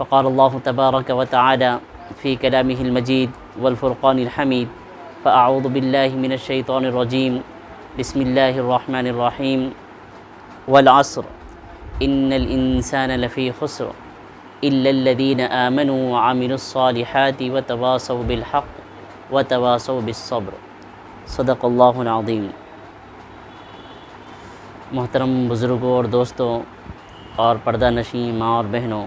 फ़क़ाल अल्लाहु तबारक व तआला फ़ी कलामिहिल मजीद वल फ़ुरक़ानिल हमीद फ़अऊज़ु बिल्लाहि मिनश शैतानिर रजीम बिस्मिल्लाहिर रहमानिर रहीम वल अस्र इन्नल इंसाना लफ़ी खुस्र इल्लल्लज़ीना आमनू व अमिलुस्सालिहाति व तवासौ बिल हक़्क़ व तवासौ बिस्सब्र। सदक़ल्लाहुल अज़ीम। मोहतरम बुज़ुर्गों और दोस्तों और पर्दा नशीं माँ और बहनों,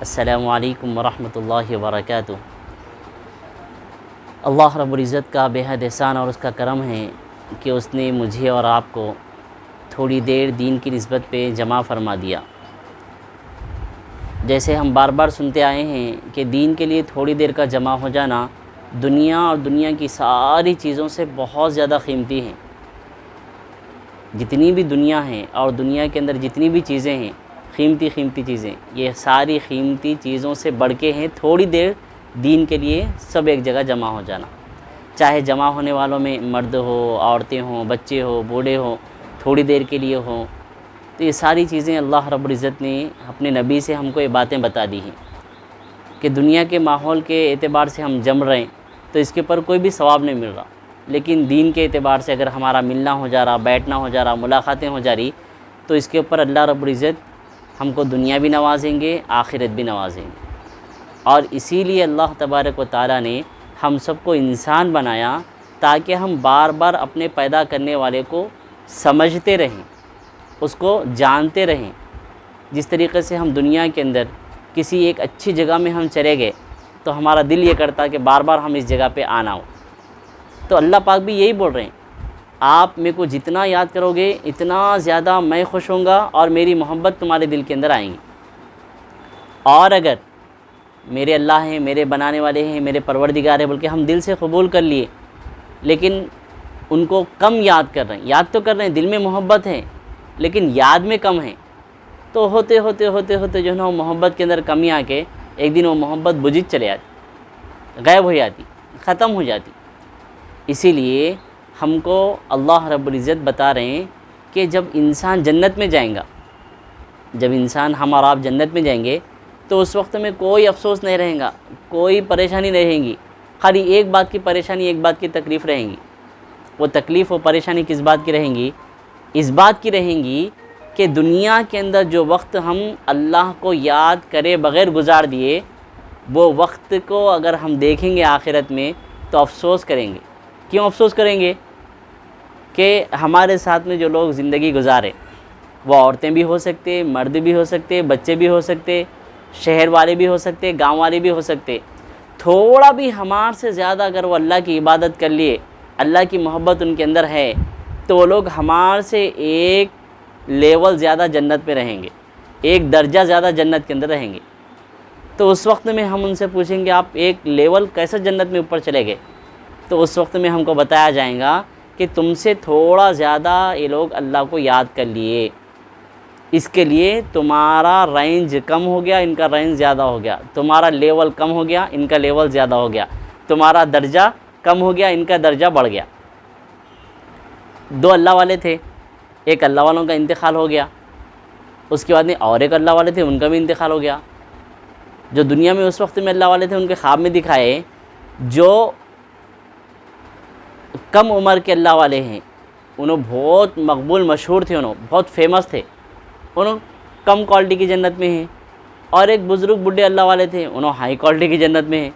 अस्सलामु अलैकुम वरहमतुल्लाहि वबरकातुहू। अल्लाह रब्बुल इज़्ज़त का बेहद एहसान और उसका करम है कि उसने मुझे और आपको थोड़ी देर दीन की निस्बत पे जमा फ़रमा दिया। जैसे हम बार बार सुनते आए हैं कि दीन के लिए थोड़ी देर का जमा हो जाना दुनिया और दुनिया की सारी चीज़ों से बहुत ज़्यादा कीमती हैं। जितनी भी दुनिया है और दुनिया के अंदर जितनी भी चीज़ें हैं, कीमती चीज़ें, ये सारी कीमती चीज़ों से बढ़ के हैं थोड़ी देर दीन के लिए सब एक जगह जमा हो जाना। चाहे जमा होने वालों में मर्द हो, औरतें हों, बच्चे हो, बूढ़े हो, थोड़ी देर के लिए हो, तो ये सारी चीज़ें अल्लाह रब्बुल इज़्ज़त ने अपने नबी से हमको ये बातें बता दी हैं कि दुनिया के माहौल के एतबार से हम जम रहे हैं तो इसके ऊपर कोई भी सवाब नहीं मिल रहा, लेकिन दीन के एतबार से अगर हमारा मिलना हो जा रहा, बैठना हो जा रहा, मुलाकातें हो जा रही, तो इसके ऊपर अल्लाह रब्बुल इज़्ज़त हमको दुनिया भी नवाजेंगे, आखिरत भी नवाजेंगे। और इसीलिए अल्लाह तबारक व तआला ने हम सबको इंसान बनाया ताकि हम बार बार अपने पैदा करने वाले को समझते रहें, उसको जानते रहें। जिस तरीक़े से हम दुनिया के अंदर किसी एक अच्छी जगह में हम चले गए तो हमारा दिल ये करता कि बार बार हम इस जगह पे आना हो, तो अल्लाह पाक भी यही बोल रहे हैं, आप मेरे को जितना याद करोगे इतना ज़्यादा मैं खुश होऊंगा और मेरी मोहब्बत तुम्हारे दिल के अंदर आएंगी। और अगर मेरे अल्लाह हैं, मेरे बनाने वाले हैं, मेरे परवरदिगार हैं बोल के हम दिल से कबूल कर लिए, लेकिन उनको कम याद कर रहे हैं, याद तो कर रहे हैं, दिल में मोहब्बत है लेकिन याद में कम है, तो होते होते होते होते जो है ना मोहब्बत के अंदर कमी आके एक दिन वो मोहब्बत बुझ चले जाती, गायब हो जाती, ख़त्म हो जाती। इसीलिए हमको अल्लाह रब्बुल इज़्ज़त बता रहे हैं कि जब इंसान जन्नत में जाएगा, जब इंसान हम और आप जन्नत में जाएंगे तो उस वक्त में कोई अफसोस नहीं रहेगा, कोई परेशानी नहीं रहेगी, खाली एक बात की परेशानी, एक बात की तकलीफ़ रहेंगी। वो तकलीफ़ और परेशानी किस बात की रहेंगी? इस बात की रहेंगी कि दुनिया के अंदर जो वक्त हम अल्लाह को याद करे बग़ैर गुजार दिए, वो वक्त को अगर हम देखेंगे आखिरत में तो अफसोस करेंगे। क्यों अफसोस करेंगे? कि हमारे साथ में जो लोग ज़िंदगी गुजारे, वो औरतें भी हो सकते, मर्द भी हो सकते, बच्चे भी हो सकते, शहर वाले भी हो सकते, गांव वाले भी हो सकते, थोड़ा भी हमारे से ज़्यादा अगर वो अल्लाह की इबादत कर लिए, अल्लाह की मोहब्बत उनके अंदर है, तो वो लोग हमारे से एक लेवल ज़्यादा जन्नत में रहेंगे, एक दर्जा ज़्यादा जन्नत के अंदर रहेंगे। तो उस वक्त में हम उनसे पूछेंगे आप एक लेवल कैसे जन्नत में ऊपर चले गए, तो उस वक्त में हमको बताया जाएगा कि तुमसे थोड़ा ज़्यादा ये लोग अल्लाह को याद कर लिए, इसके लिए तुम्हारा रेंज कम हो गया, इनका रेंज ज़्यादा हो गया, तुम्हारा लेवल कम हो गया, इनका लेवल ज़्यादा हो गया, तुम्हारा दर्जा कम हो गया, इनका दर्जा बढ़ गया। दो अल्लाह वाले थे, एक अल्लाह वालों का इंतकाल हो गया, उसके बाद में और एक अल्लाह वाले थे, उनका भी इंतकाल हो गया। जो दुनिया में उस वक्त में अल्लाह वाले थे उनके ख्वाब में दिखाए, जो कम उम्र के अल्लाह वाले हैं उन्होंने बहुत मकबूल मशहूर थे, उन्होंने बहुत फेमस थे, उन्होंने कम क्वालिटी की जन्नत में हैं। और एक बुज़ुर्ग बुढ़े अल्लाह वाले थे, उन्होंने हाई क्वालिटी की जन्नत में हैं।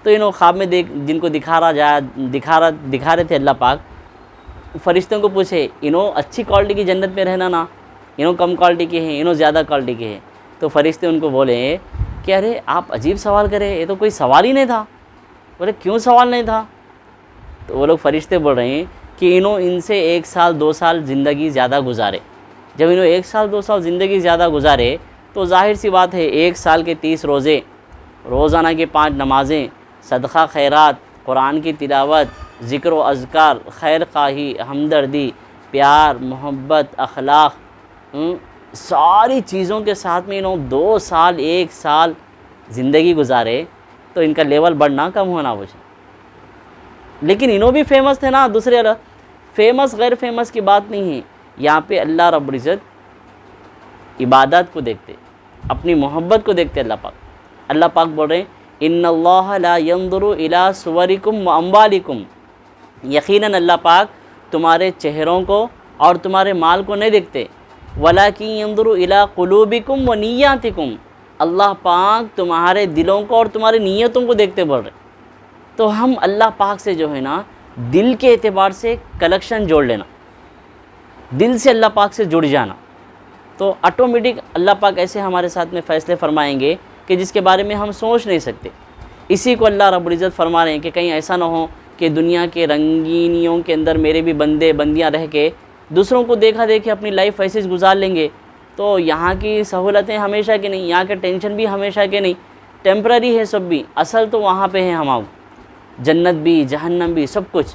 तो इन्होंने ख्वाब में जिनको दिखा रहे थे अल्लाह पाक, फ़रिश्तों को पूछे इन्हों अच्छी क्वालिटी की जन्नत में रहना ना, इन्हों कम क्वालिटी के हैं, इन्हों ज़्यादा क्वालिटी के हैं। तो फ़रिश्ते उनको बोले कि अरे आप अजीब सवाल करें, ये तो कोई सवाल ही नहीं था। बोले क्यों सवाल नहीं था? तो वो लोग फ़रिश्ते बोल रहे हैं कि इन्हों इनसे 1 साल 2 साल ज़िंदगी ज़्यादा गुजारे। जब इन्हों 1 साल 2 साल ज़िंदगी ज़्यादा गुजारे तो ज़ाहिर सी बात है 1 साल के 30 रोज़े, रोज़ाना के 5 नमाज़ें, सदक़ा खैरात, कुरान की तिलावत, ज़िक्र व अज़कार, खैर ख़ाही, हमदर्दी, प्यार, मोहब्बत, अखलाक़, सारी चीज़ों के साथ में इन्हों 2 साल 1 साल ज़िंदगी गुजारे, तो इनका लेवल बढ़ना कम होना मुझे। लेकिन इन्हों भी फेमस थे ना, दूसरे अलग फेमस गैर फेमस की बात नहीं है। यहाँ पे अल्लाह रब्बुल इज़्ज़त इबादत को देखते, अपनी मोहब्बत को देखते अल्लाह पाक। अल्लाह पाक बोल रहे हैं इन्नल्लाह ला यंजुरु इला सुवरिकुम व अम्वालिकुम, यकीनन अल्लाह पाक तुम्हारे चेहरों को और तुम्हारे माल को नहीं देखते, वलाकिन यंजुरु इला कुलूबिकुम व निय्यातिकुम, अल्लाह पाक तुम्हारे दिलों को और तुम्हारी नीयतों को देखते बोल रहे। तो हम अल्लाह पाक से जो है ना दिल के एतबार से कलेक्शन जोड़ लेना, दिल से अल्लाह पाक से जुड़ जाना, तो ऑटोमेटिक अल्लाह पाक ऐसे हमारे साथ में फ़ैसले फरमाएंगे कि जिसके बारे में हम सोच नहीं सकते। इसी को अल्लाह रब्बुल इज़्ज़त फरमा रहे हैं कि कहीं ऐसा ना हो कि दुनिया के रंगीनियों के अंदर मेरे भी बंदे बंदियां रह के दूसरों को देखा देखे अपनी लाइफ ऐसे ही गुजार लेंगे। तो यहाँ की सहूलतें हमेशा की नहीं, यहाँ के टेंशन भी हमेशा के नहीं, टेम्पररी है सब भी, असल तो वहाँ पे है हम, जन्नत भी जहन्नम भी सब कुछ।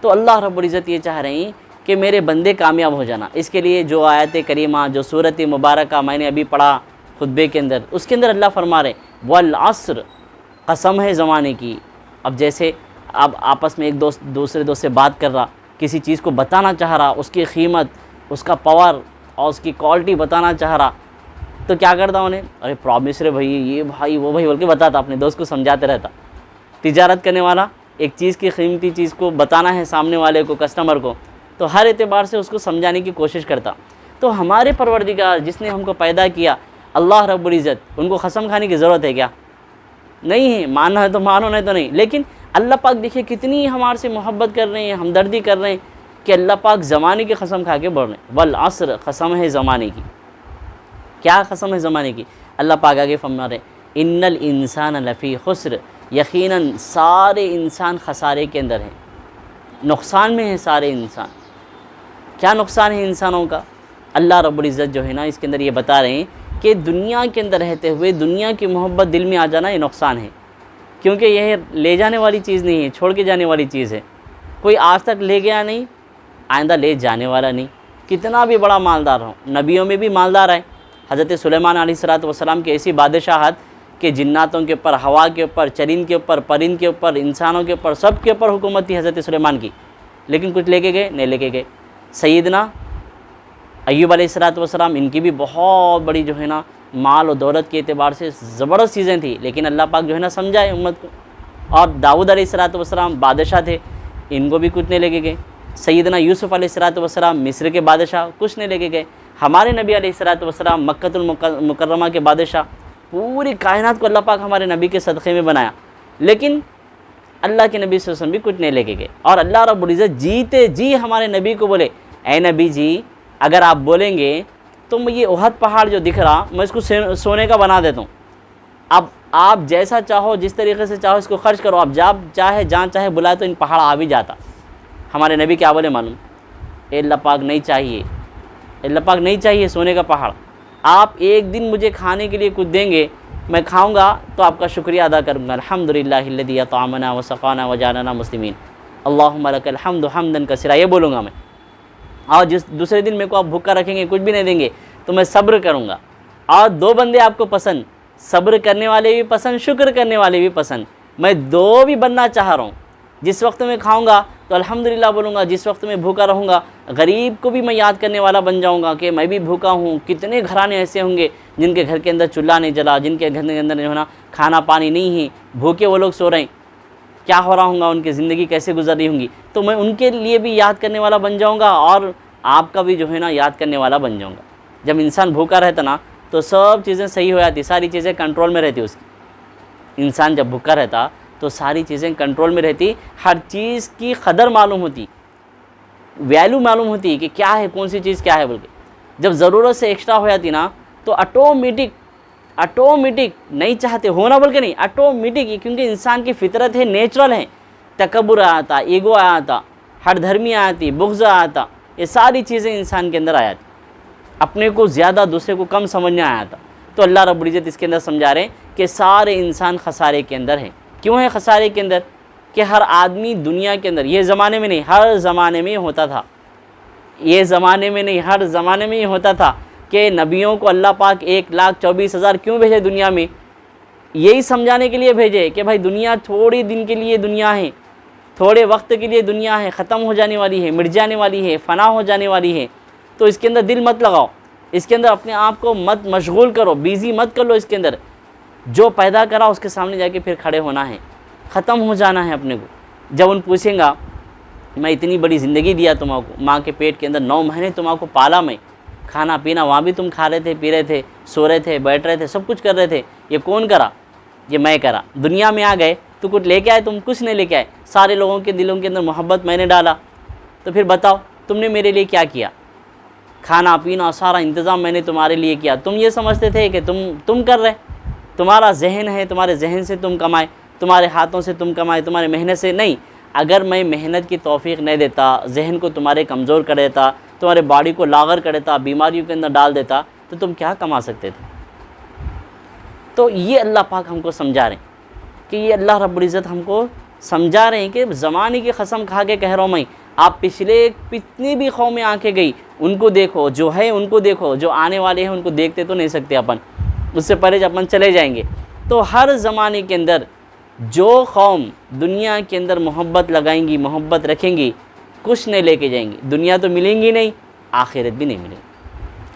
तो अल्लाह रब्बुल इज़्ज़त ये चाह रहे हैं कि मेरे बंदे कामयाब हो जाना। इसके लिए जो आयत करीमा, जो सूरत मुबारका मैंने अभी पढ़ा खुतबे के अंदर, उसके अंदर अल्लाह फरमा रहे वल अस्र, कसम है ज़माने की। अब जैसे अब आपस में एक दोस्त दूसरे दोस्त से बात कर रहा, किसी चीज़ को बताना चाह रहा, उसकी कीमत, उसका पावर और उसकी क्वालिटी बताना चाह रहा, तो क्या करता उन्हें, अरे प्रॉमिस रे भाई, ये भाई वो भाई बोल के बताता, अपने दोस्त को समझाते रहता। तिजारत करने वाला एक चीज़ की कीमती चीज़ को बताना है सामने वाले को, कस्टमर को, तो हर एतबार से उसको समझाने की कोशिश करता। तो हमारे परवरदिगार जिसने हमको पैदा किया, अल्लाह रब्बुल इज़्ज़त, उनको कसम खाने की ज़रूरत है क्या? नहीं है। मानना है तो मानो, नहीं तो नहीं। लेकिन अल्लाह पाक देखिए कितनी हमारे से मोहब्बत कर रहे हैं, हमदर्दी कर रहे हैं कि अल्लाह पाक ज़माने की कसम खा के बोल रहे हैं वल अस्र, कसम है ज़माने की। क्या कसम है ज़माने की? अल्लाह पाक आगे फरमा रहे इन्नल इंसान लफ़ी खुस्र, यकीनन सारे इंसान खसारे के अंदर हैं, नुकसान में है सारे इंसान। क्या नुकसान है इंसानों का? अल्लाह रब्बुल इज़्ज़त जो है ना इसके अंदर ये बता रहे हैं कि दुनिया के अंदर रहते हुए दुनिया की मोहब्बत दिल में आ जाना ये नुकसान है, क्योंकि यह ले जाने वाली चीज़ नहीं है, छोड़ के जाने वाली चीज़ है। कोई आज तक ले गया नहीं, आइंदा ले जाने वाला नहीं। कितना भी बड़ा मालदार हो, नबियों में भी मालदार है। हज़रत सुलेमान अलैहिस्सलाम की ऐसी बादशाहत कि जिन्नातों के ऊपर, हवा के ऊपर, चरिंद के ऊपर, परिंद के ऊपर, इंसानों के ऊपर, सब के ऊपर हुकूमत थी हज़रत सुलेमान की। लेकिन कुछ लेके गए? नहीं लेके गए। सैयदना अय्यूब अलैहिस्सलाम, इनकी भी बहुत बड़ी जो है ना माल और दौलत के एतबार से ज़बरदस्त चीज़ें थी, लेकिन अल्लाह पाक जो है ना समझाए उम्मत को। और दाऊद अलैहिस्सलाम बादशाह थे, इनको भी कुछ नहीं लेके गए। सैयदना यूसुफ़ अलैहिस्सलाम मिस्र के बादशाह, कुछ नहीं लेके गए। हमारे नबी अलैहिस्सलाम मक्कतुल मुकर्रमा के बादशाह, पूरी कायनात को अल्लाह पाक हमारे नबी के सदक़े में बनाया, लेकिन अल्लाह के नबी सल्लल्लाहु अलैहि वसल्लम भी कुछ नहीं लेके गए। और अल्लाह रब्बुल इज़्ज़त जीते जी हमारे नबी को बोले, ए नबी जी, अगर आप बोलेंगे तो मैं ये उहद पहाड़ जो दिख रहा, मैं इसको सोने का बना देता हूँ। अब आप जैसा चाहो, जिस तरीके से चाहो इसको खर्च करो, आप जब चाहे जहाँ चाहे बुलाए तो इन पहाड़ आ भी जाता। हमारे नबी क्या बोले मालूम? अल्लाह पाक नहीं चाहिए, अल्लाह पाक नहीं चाहिए सोने का पहाड़। आप एक दिन मुझे खाने के लिए कुछ देंगे, मैं खाऊंगा तो आपका शुक्रिया अदा करूँगा। अल्हम्दुलिल्लाहिल्लज़ी अतअमना व सक़ाना व जअलना मुस्लिमीन, अल्लाहुम्मा लकल हम्दु हम्दन कसीरा, ये बोलूँगा मैं। और जिस दूसरे दिन मेरे को आप भूखा रखेंगे, कुछ भी नहीं देंगे, तो मैं सब्र करूँगा। और दो बंदे आपको पसंद, सब्र करने वाले भी पसंद, शुक्र करने वाले भी पसंद। मैं दो भी बनना चाह रहा हूँ। जिस वक्त मैं खाऊंगा तो अल्हम्दुलिल्लाह बोलूँगा, जिस वक्त मैं भूखा रहूँगा गरीब को भी मैं याद करने वाला बन जाऊँगा कि मैं भी भूखा हूँ। कितने घराने ऐसे होंगे जिनके घर के अंदर चूल्हा नहीं जला, जिनके घर के अंदर जो है ना खाना पानी नहीं है, भूखे वो लोग सो रहे हैं। क्या हो रहा होगा, उनकी ज़िंदगी कैसे गुजर रही होंगी, तो मैं उनके लिए भी याद करने वाला बन जाऊँगा और आपका भी जो है ना याद करने वाला बन जाऊँगा। जब इंसान भूखा रहता ना तो सब चीज़ें सही हो जाती, सारी चीज़ें कंट्रोल में रहती उसकी। इंसान जब भूखा रहता तो सारी चीज़ें कंट्रोल में रहती, हर चीज़ की कदर मालूम होती, वैल्यू मालूम होती कि क्या है, कौन सी चीज़ क्या है बोल के। जब ज़रूरत से एक्स्ट्रा हो जाती ना तो ऑटोमेटिक नहीं चाहते होना बोल के नहीं, ऑटोमेटिक, क्योंकि इंसान की फितरत है, नेचुरल है। तकब्बुर आता, ईगो आता, हर धर्मी आती, बुग़्ज़ आता, ये सारी चीज़ें इंसान के अंदर आ जाती, अपने को ज़्यादा दूसरे को कम समझने आया था। तो अल्लाह रब्बुल इज़्ज़त इसके अंदर समझा रहे हैं कि सारे इंसान खसारे के अंदर हैं। क्यों है खसारे के अंदर? कि हर आदमी दुनिया के अंदर, ये ज़माने में नहीं हर ज़माने में होता था, ये ज़माने में नहीं हर ज़माने में ही होता था कि नबियों को अल्लाह पाक 1,24,000 क्यों भेजे दुनिया में? यही समझाने के लिए भेजे कि भाई दुनिया थोड़ी दिन के लिए दुनिया है, थोड़े वक्त के लिए दुनिया है, ख़त्म हो जाने वाली है, मिट जाने वाली है, फ़ना हो जाने वाली है। तो इसके अंदर दिल मत लगाओ, इसके अंदर अपने आप को मत मशगूल करो, बिज़ी मत कर लो इसके अंदर। जो पैदा करा उसके सामने जाके फिर खड़े होना है, ख़त्म हो जाना है अपने को। जब उन पूछेंगा मैं इतनी बड़ी ज़िंदगी दिया तुम्हाको, माँ के पेट के अंदर 9 महीने तुम्हाको पाला मैं, खाना पीना वहाँ भी तुम खा रहे थे, पी रहे थे, सो रहे थे, बैठ रहे थे, सब कुछ कर रहे थे, ये कौन करा? ये मैं करा। दुनिया में आ गए तो कुछ लेके आए? तुम कुछ नहीं लेके आए। सारे लोगों के दिलों के अंदर मोहब्बत मैंने डाला, तो फिर बताओ तुमने मेरे लिए क्या किया? खाना पीना सारा इंतज़ाम मैंने तुम्हारे लिए किया। तुम ये समझते थे कि तुम कर रहे, तुम्हारा जहन है, तुम्हारे जहन से तुम कमाए, तुम्हारे हाथों से तुम कमाए, तुम्हारे मेहनत से नहीं। अगर मैं मेहनत की तौफीक नहीं देता, जहन को तुम्हारे कमज़ोर कर देता, तुम्हारे बॉडी को लागर कर देता, बीमारियों के अंदर डाल देता, तो तुम क्या कमा सकते थे? तो ये अल्लाह पाक हमको समझा रहे हैं कि ये अल्लाह रब्बुल इज़्ज़त हमको समझा रहे हैं कि ज़माने की कसम खा के कह रहा हूँ मैं, आप पिछले कितनी भी कौमें आके गई उनको देखो, जो है उनको देखो, जो आने वाले हैं उनको देखते तो नहीं सकते अपन, उससे पहले अपन चले जाएंगे। तो हर ज़माने के अंदर जो कौम दुनिया के अंदर मोहब्बत लगाएंगी, मोहब्बत रखेंगी, कुछ नहीं लेके जाएंगी। दुनिया तो मिलेंगी नहीं, आखिरत भी नहीं मिलेगी,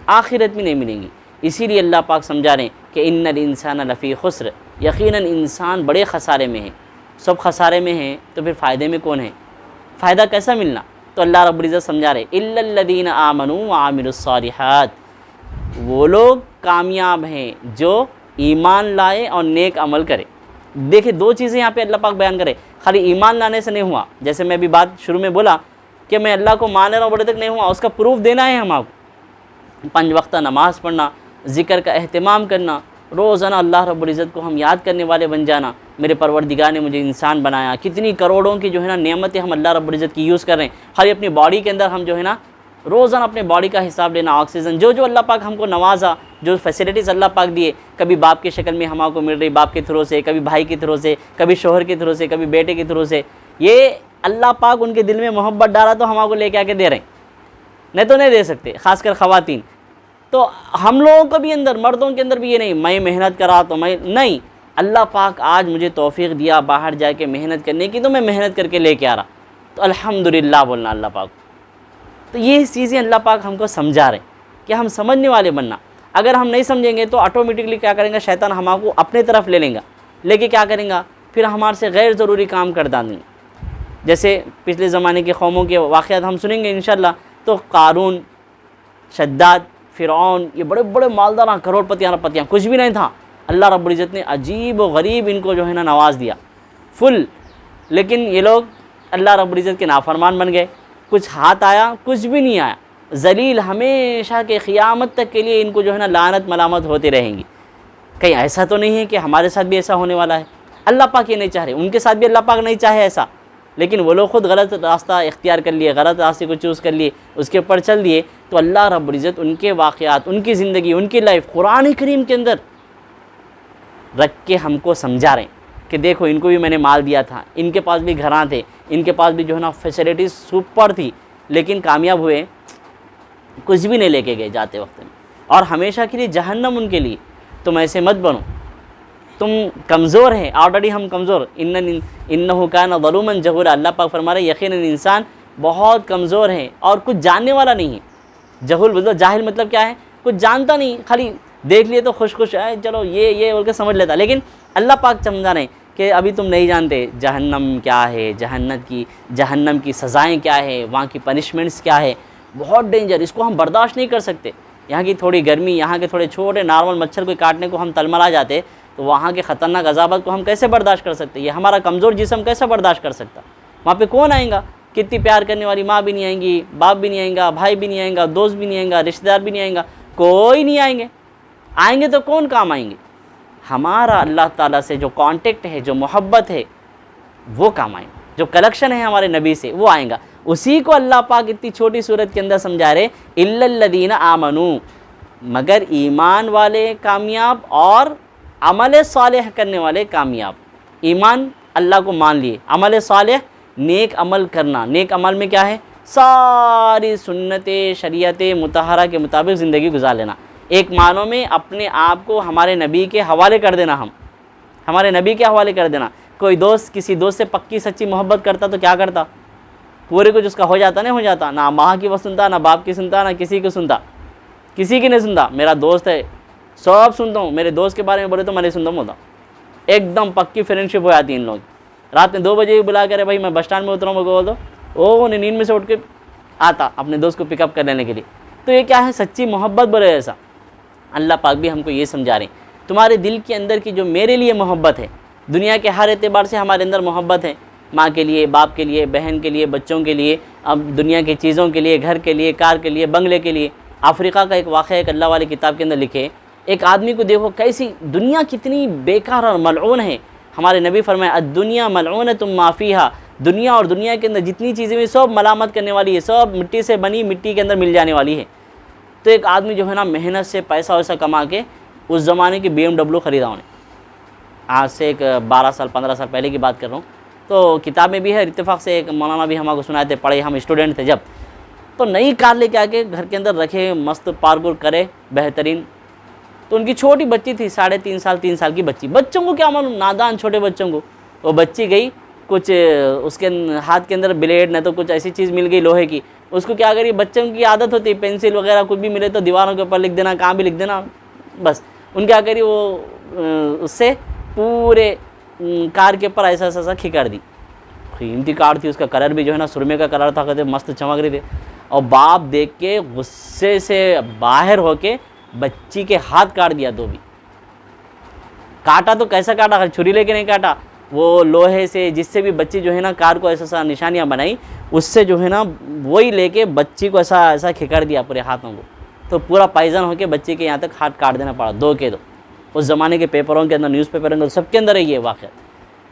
आखिरत भी नहीं मिलेंगी। इसीलिए अल्लाह पाक समझा रहे हैं कि इन्नल इंसान लफ़ी खुस्र, यकीनन इंसान बड़े खसारे में है। सब खसारे में हैं तो फिर फ़ायदे में कौन है? फ़ायदा कैसा मिलना? तो अल्लाह रब्बुल इज़्ज़त समझा रहे इल्लल्लज़ीना आमनू व आमिलुस्सालिहात, वो लोग कामयाब हैं जो ईमान लाए और नेक अमल करे। देखिए 2 चीज़ें यहाँ पे अल्लाह पाक बयान करे। खाली ईमान लाने से नहीं हुआ, जैसे मैं अभी बात शुरू में बोला कि मैं अल्लाह को मान रहा हूँ, बड़े तक नहीं हुआ, उसका प्रूफ देना है हम आपको। 5 वक्त नमाज़ पढ़ना, ज़िक्र का अहतमाम करना, रोज़ाना अल्लाह रब्बुल इज़्ज़त को हम याद करने वाले बन जाना। मेरे परवरदिगार ने मुझे इंसान बनाया, कितनी करोड़ों की जो है ना नेमतें हम अल्लाह रब्बुल इज़्ज़त की यूज़ कर रहे हैं। खाली अपनी बॉडी के अंदर हम जो है ना रोज़ाना अपने बॉडी का हिसाब लेना, ऑक्सीजन जो जो अल्लाह पाक हमको नवाजा, जो फैसिलिटीज़ अल्लाह पाक दिए, कभी बाप की शक्ल में हमको मिल रही बाप के थ्रू से, कभी भाई के थ्रू से, कभी शोहर के थ्रू से, कभी बेटे के थ्रू से, ये अल्लाह पाक उनके दिल में मोहब्बत डाला तो हमको लेके आके दे रहे हैं, नहीं तो नहीं दे सकते, ख़ासकर ख़वातीन। तो हम लोगों को भी अंदर, मर्दों के अंदर भी ये नहीं मैं मेहनत करा तो मैं नहीं, अल्लाह पाक आज मुझे तौफीक दिया बाहर जाके मेहनत करने की, तो मैं मेहनत करके लेके आ रहा, तो अल्हम्दुलिल्लाह बोलना अल्लाह पाक। तो ये चीज़ें अल्लाह पाक हमको समझा रहे कि हम समझने वाले बनना। अगर हम नहीं समझेंगे तो ऑटोमेटिकली क्या करेंगे, शैतान हमको अपने तरफ ले लेंगे, लेके क्या करेंगे फिर हमारे से गैर ज़रूरी काम कर देंगे। जैसे पिछले ज़माने के कौमों के वाक़यात हम सुनेंगे इंशाअल्लाह, तो कारून, शद्दाद, फ़िरौन, ये बड़े बड़े मालदार करोड़पतियाँ रपतियाँ, कुछ भी नहीं था, अल्लाह रब्बुल इज़्ज़त ने अजीब व गरीब इनको जो है ना नवाज़ दिया फुल। लेकिन ये लोग अल्लाह रब्बुल इज़्ज़त के नाफरमान बन गए, कुछ हाथ आया, कुछ भी नहीं आया, जलील हमेशा के क़ियामत तक के लिए इनको जो है ना लानत मलामत होती रहेंगी। कहीं ऐसा तो नहीं है कि हमारे साथ भी ऐसा होने वाला है? अल्लाह पाक ये नहीं चाह रहे, उनके साथ भी अल्लाह पाक नहीं चाहे ऐसा, लेकिन वो लोग ख़ुद गलत रास्ता इख्तियार कर लिए, गलत रास्ते को चूज़ कर लिए, उसके ऊपर चल दिए। तो अल्लाह रब्बुल इज़्ज़त उनके वाक़यात, उनकी ज़िंदगी, उनकी लाइफ कुरान करीम के अंदर रख के हमको समझा रहे हैं कि देखो इनको भी मैंने माल दिया था, इनके पास भी घरां थे, इनके पास भी जो है ना फैसिलिटीज़ सुपर थी, लेकिन कामयाब हुए, कुछ भी नहीं लेके गए जाते वक्त में, और हमेशा के लिए जहन्नम उनके लिए। तुम ऐसे मत बनो, तुम कमज़ोर हैं, ऑलरेडी हम कमज़ोर, इन्नहु कान ज़लूमन जहूरा, अल्लाह पाक फरमा रहे यकीनन इंसान बहुत कमज़ोर है और कुछ जानने वाला नहीं है। जहूल मतलब जाहिल मतलब क्या है, कुछ जानता नहीं, खाली देख लिए तो खुश खुश है, चलो ये बोल के समझ लेता। लेकिन अल्लाह पाक समझा रहे कि अभी तुम नहीं जानते जहन्नम क्या है, जहन्नम की सज़ाएँ क्या है, वहाँ की पनिशमेंट्स क्या है, बहुत डेंजर, इसको हम बर्दाश्त नहीं कर सकते। यहाँ की थोड़ी गर्मी, यहाँ के थोड़े छोटे नॉर्मल मच्छर को काटने को हम तलमला जाते, तो वहाँ के ख़तरनाक अज़ाबत को हम कैसे बर्दाश्त कर सकते? ये हमारा कमज़ोर जिस्म कैसे बर्दाश्त कर सकता? वहाँ पे कौन आएगा? कितनी प्यार करने वाली माँ भी नहीं आएंगी, बाप भी नहीं आएगा, भाई भी नहीं आएगा, दोस्त भी नहीं आएगा, रिश्तेदार भी नहीं आएगा, कोई नहीं आएंगे। आएंगे तो कौन काम आएंगे? हमारा अल्लाह ताला से जो कांटेक्ट है, जो मोहब्बत है, वो काम आएंगे, जो कलेक्शन है हमारे नबी से वो आएगा। उसी को अल्लाह पाक इतनी छोटी सूरत के अंदर समझा रहे इल्लल्लज़ीना आमनू, मगर ईमान वाले कामयाब और अमल सालेह करने वाले कामयाब। ईमान अल्लाह को मान लिए, अमल सालेह नेक अमल करना, नेक अमल में क्या है, सारी सुन्नतें शरीयतें मुतहरा के मुताबिक ज़िंदगी गुजार लेना। एक मानों में अपने आप को हमारे नबी के हवाले कर देना, हम हमारे नबी के हवाले कर देना। कोई दोस्त किसी दोस्त से पक्की सच्ची मोहब्बत करता तो क्या करता, पूरे कुछ उसका हो जाता नहीं हो जाता, ना माँ की वो सुनता, ना बाप की सुनता, ना किसी को सुनता, किसी की नहीं सुनता। मेरा दोस्त है सब सुनता हूँ, मेरे दोस्त के बारे में बोले तो मैं नहीं सुनता हूँ, एकदम पक्की फ्रेंडशिप हो जाती है इन लोग। रात में 2 बजे बुला कर भाई मैं बस स्टैंड में उतरा हूँ, बोल दो, वो नींद में से उठ के आता अपने दोस्त को पिकअप कर लेने के लिए। तो ये क्या है, सच्ची मोहब्बत बोले ऐसा। अल्लाह पाक भी हमको ये समझा रहे हैं, तुम्हारे दिल के अंदर की जो मेरे लिए मोहब्बत है, दुनिया के हर एतबार से हमारे अंदर मोहब्बत है, माँ के लिए, बाप के लिए, बहन के लिए, बच्चों के लिए, अब दुनिया की चीज़ों के लिए, घर के लिए, कार के लिए, बंगले के लिए। अफ्रीका का एक वाक़या एक अल्लाह वाली किताब के अंदर लिखे, एक आदमी को देखो कैसी दुनिया कितनी बेकार और मलऊन है। हमारे नबी फरमाए दुनिया मलऊन तुम माफ़ीहा, दुनिया और दुनिया के अंदर जितनी चीज़ें भी सब मलामत करने वाली है, सब मिट्टी से बनी, मिट्टी के अंदर मिल जाने वाली है। तो एक आदमी जो है ना मेहनत से पैसा वैसा कमा के उस ज़माने की BMW ख़रीदा उन्हें, आज से एक 12 साल 15 साल पहले की बात कर रहा हूँ। तो किताब में भी है, इत्तेफाक से एक मौलाना भी हमको सुनाए थे, पढ़े, हम स्टूडेंट थे जब। तो नई कार लेके आके घर के अंदर रखे, मस्त पार्क उर्क करे बेहतरीन। तो उनकी छोटी बच्ची थी, 3.5 साल 3 साल की बच्ची, बच्चों को क्या मालूम, नादान छोटे बच्चों को। वो बच्ची गई, कुछ उसके हाथ के अंदर ब्लेड न तो कुछ ऐसी चीज़ मिल गई लोहे की, उसको क्या करी, बच्चों की आदत होती है पेंसिल वगैरह कुछ भी मिले तो दीवारों के ऊपर लिख देना, कहाँ भी लिख देना, बस उन क्या करी, वो उससे पूरे कार के ऊपर ऐसा ऐसा खिकार दी। कीमती कार थी, उसका कलर भी जो है ना सुरमे का कलर था, कहते मस्त चमक रही थी। और बाप देख के गुस्से से बाहर होके बच्ची के हाथ काट दिया, 2 भी। काटा तो कैसा काटा, छुरी लेके नहीं काटा, वो लोहे से जिससे भी बच्ची जो है ना कार को ऐसा ऐसा निशानियाँ बनाई, उससे जो है ना वही लेके बच्ची को ऐसा ऐसा खिकार दिया पूरे हाथों को। तो पूरा पाइजन होके बच्चे के यहाँ तक हाथ काट देना पड़ा, 2 के 2। उस ज़माने के पेपरों के अंदर, न्यूज़पेपर के अंदर, सबके अंदर है ये वाक़या।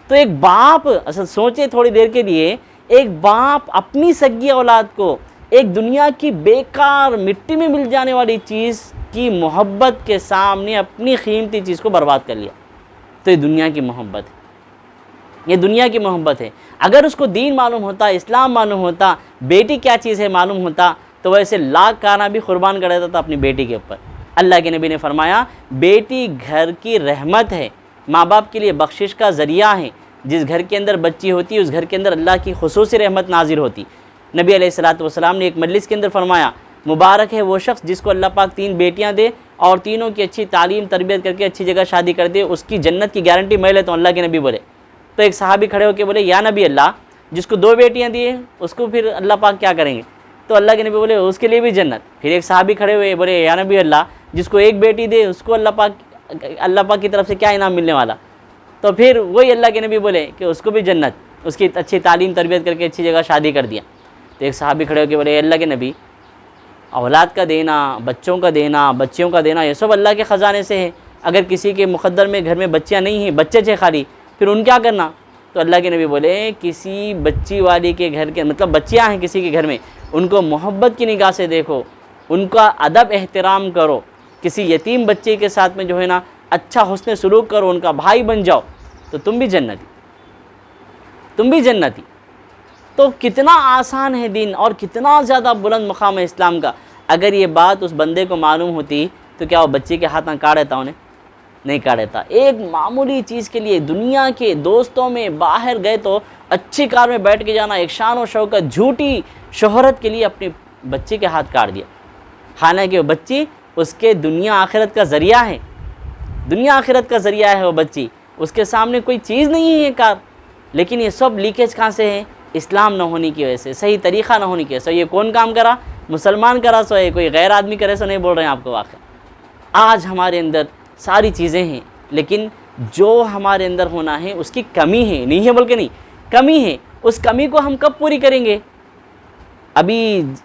तो एक बाप, असल सोचे थोड़ी देर के लिए, एक बाप अपनी सगी औलाद को एक दुनिया की बेकार मिट्टी में मिल जाने वाली चीज़ की मोहब्बत के सामने अपनी कीमती चीज़ को बर्बाद कर लिया। तो ये दुनिया की मोहब्बत है, ये दुनिया की मोहब्बत है। अगर उसको दीन मालूम होता, इस्लाम मालूम होता, बेटी क्या चीज़ है मालूम होता, तो वैसे लाख खाना भी कुर्बान कर देता था अपनी बेटी के ऊपर। अल्लाह के नबी ने फरमाया, बेटी घर की रहमत है, माँ बाप के लिए बख्शिश का ज़रिया है। जिस घर के अंदर बच्ची होती है उस घर के अंदर अल्लाह की खुसूसी रहमत नाजिल होती। नबी अलैहिस्सलातु वस्सलाम ने एक मजलिस के अंदर फरमाया, मुबारक है वो शख्स जिसको अल्लाह पाक 3 बेटियां दे और तीनों की अच्छी तालीम तरबियत करके अच्छी जगह शादी कर दे, उसकी जन्नत की गारंटी मैं लेता हूँ, अल्लाह के नबी बोले। तो एक सहाबी खड़े होकर बोले, या नबी अल्लाह, जिसको 2 बेटियाँ दिए उसको फिर अल्लाह पाक क्या करेंगे? तो अल्लाह के नबी बोले, उसके लिए भी जन्नत। फिर एक सहाबी खड़े हुए बोले, या नबी अल्लाह, जिसको 1 बेटी दे उसको अल्लाह पाक की तरफ से क्या इनाम मिलने वाला? तो फिर वही अल्लाह के नबी बोले कि उसको भी जन्नत, उसकी अच्छी तालीम तरबियत करके अच्छी जगह शादी कर दिया। तो एक सहाबी खड़े होकर बोले, अल्लाह के नबी, औलाद का देना, बच्चों का देना, बच्चियों का देना, ये सब अल्लाह के ख़जाने से है। अगर किसी के मुक़द्दर में घर में बच्चियाँ नहीं हैं, बच्चे थे खाली, फिर उन क्या करना? तो अल्लाह के नबी बोले, किसी बच्ची वाली के घर के, मतलब बच्चियाँ हैं किसी के घर में, उनको मोहब्बत की निगाह से देखो, उनका अदब एहतराम करो, किसी यतीम बच्चे के साथ में जो है ना अच्छा हुस्न सलूक करो, उनका भाई बन जाओ, तो तुम भी जन्नती, तुम भी जन्नती। तो कितना आसान है दीन और कितना ज़्यादा बुलंद मकाम है इस्लाम का। अगर ये बात उस बंदे को मालूम होती तो क्या वो बच्चे के हाथ में काट देता? उन्हें नहीं काट देता। एक मामूली चीज़ के लिए दुनिया के दोस्तों में बाहर गए तो अच्छी कार में बैठ के जाना, एक शान और शौकत, झूठी शोहरत के लिए अपने बच्चे के हाथ काट दिया। हालांकि वो बच्ची उसके दुनिया आखिरत का ज़रिया है, दुनिया आखिरत का ज़रिया है वो बच्ची, उसके सामने कोई चीज़ नहीं है ये कार। लेकिन ये सब लीकेज कहाँ से है? इस्लाम न होने की वजह से, सही तरीक़ा न होने की वजह से। ये कौन काम करा? मुसलमान करा सो है, कोई गैर आदमी करे सो नहीं बोल रहे हैं आपको। वाक़ई आज हमारे अंदर सारी चीज़ें हैं, लेकिन जो हमारे अंदर होना है उसकी कमी है, नहीं है बोल के नहीं, कमी है। उस कमी को हम कब पूरी करेंगे? अभी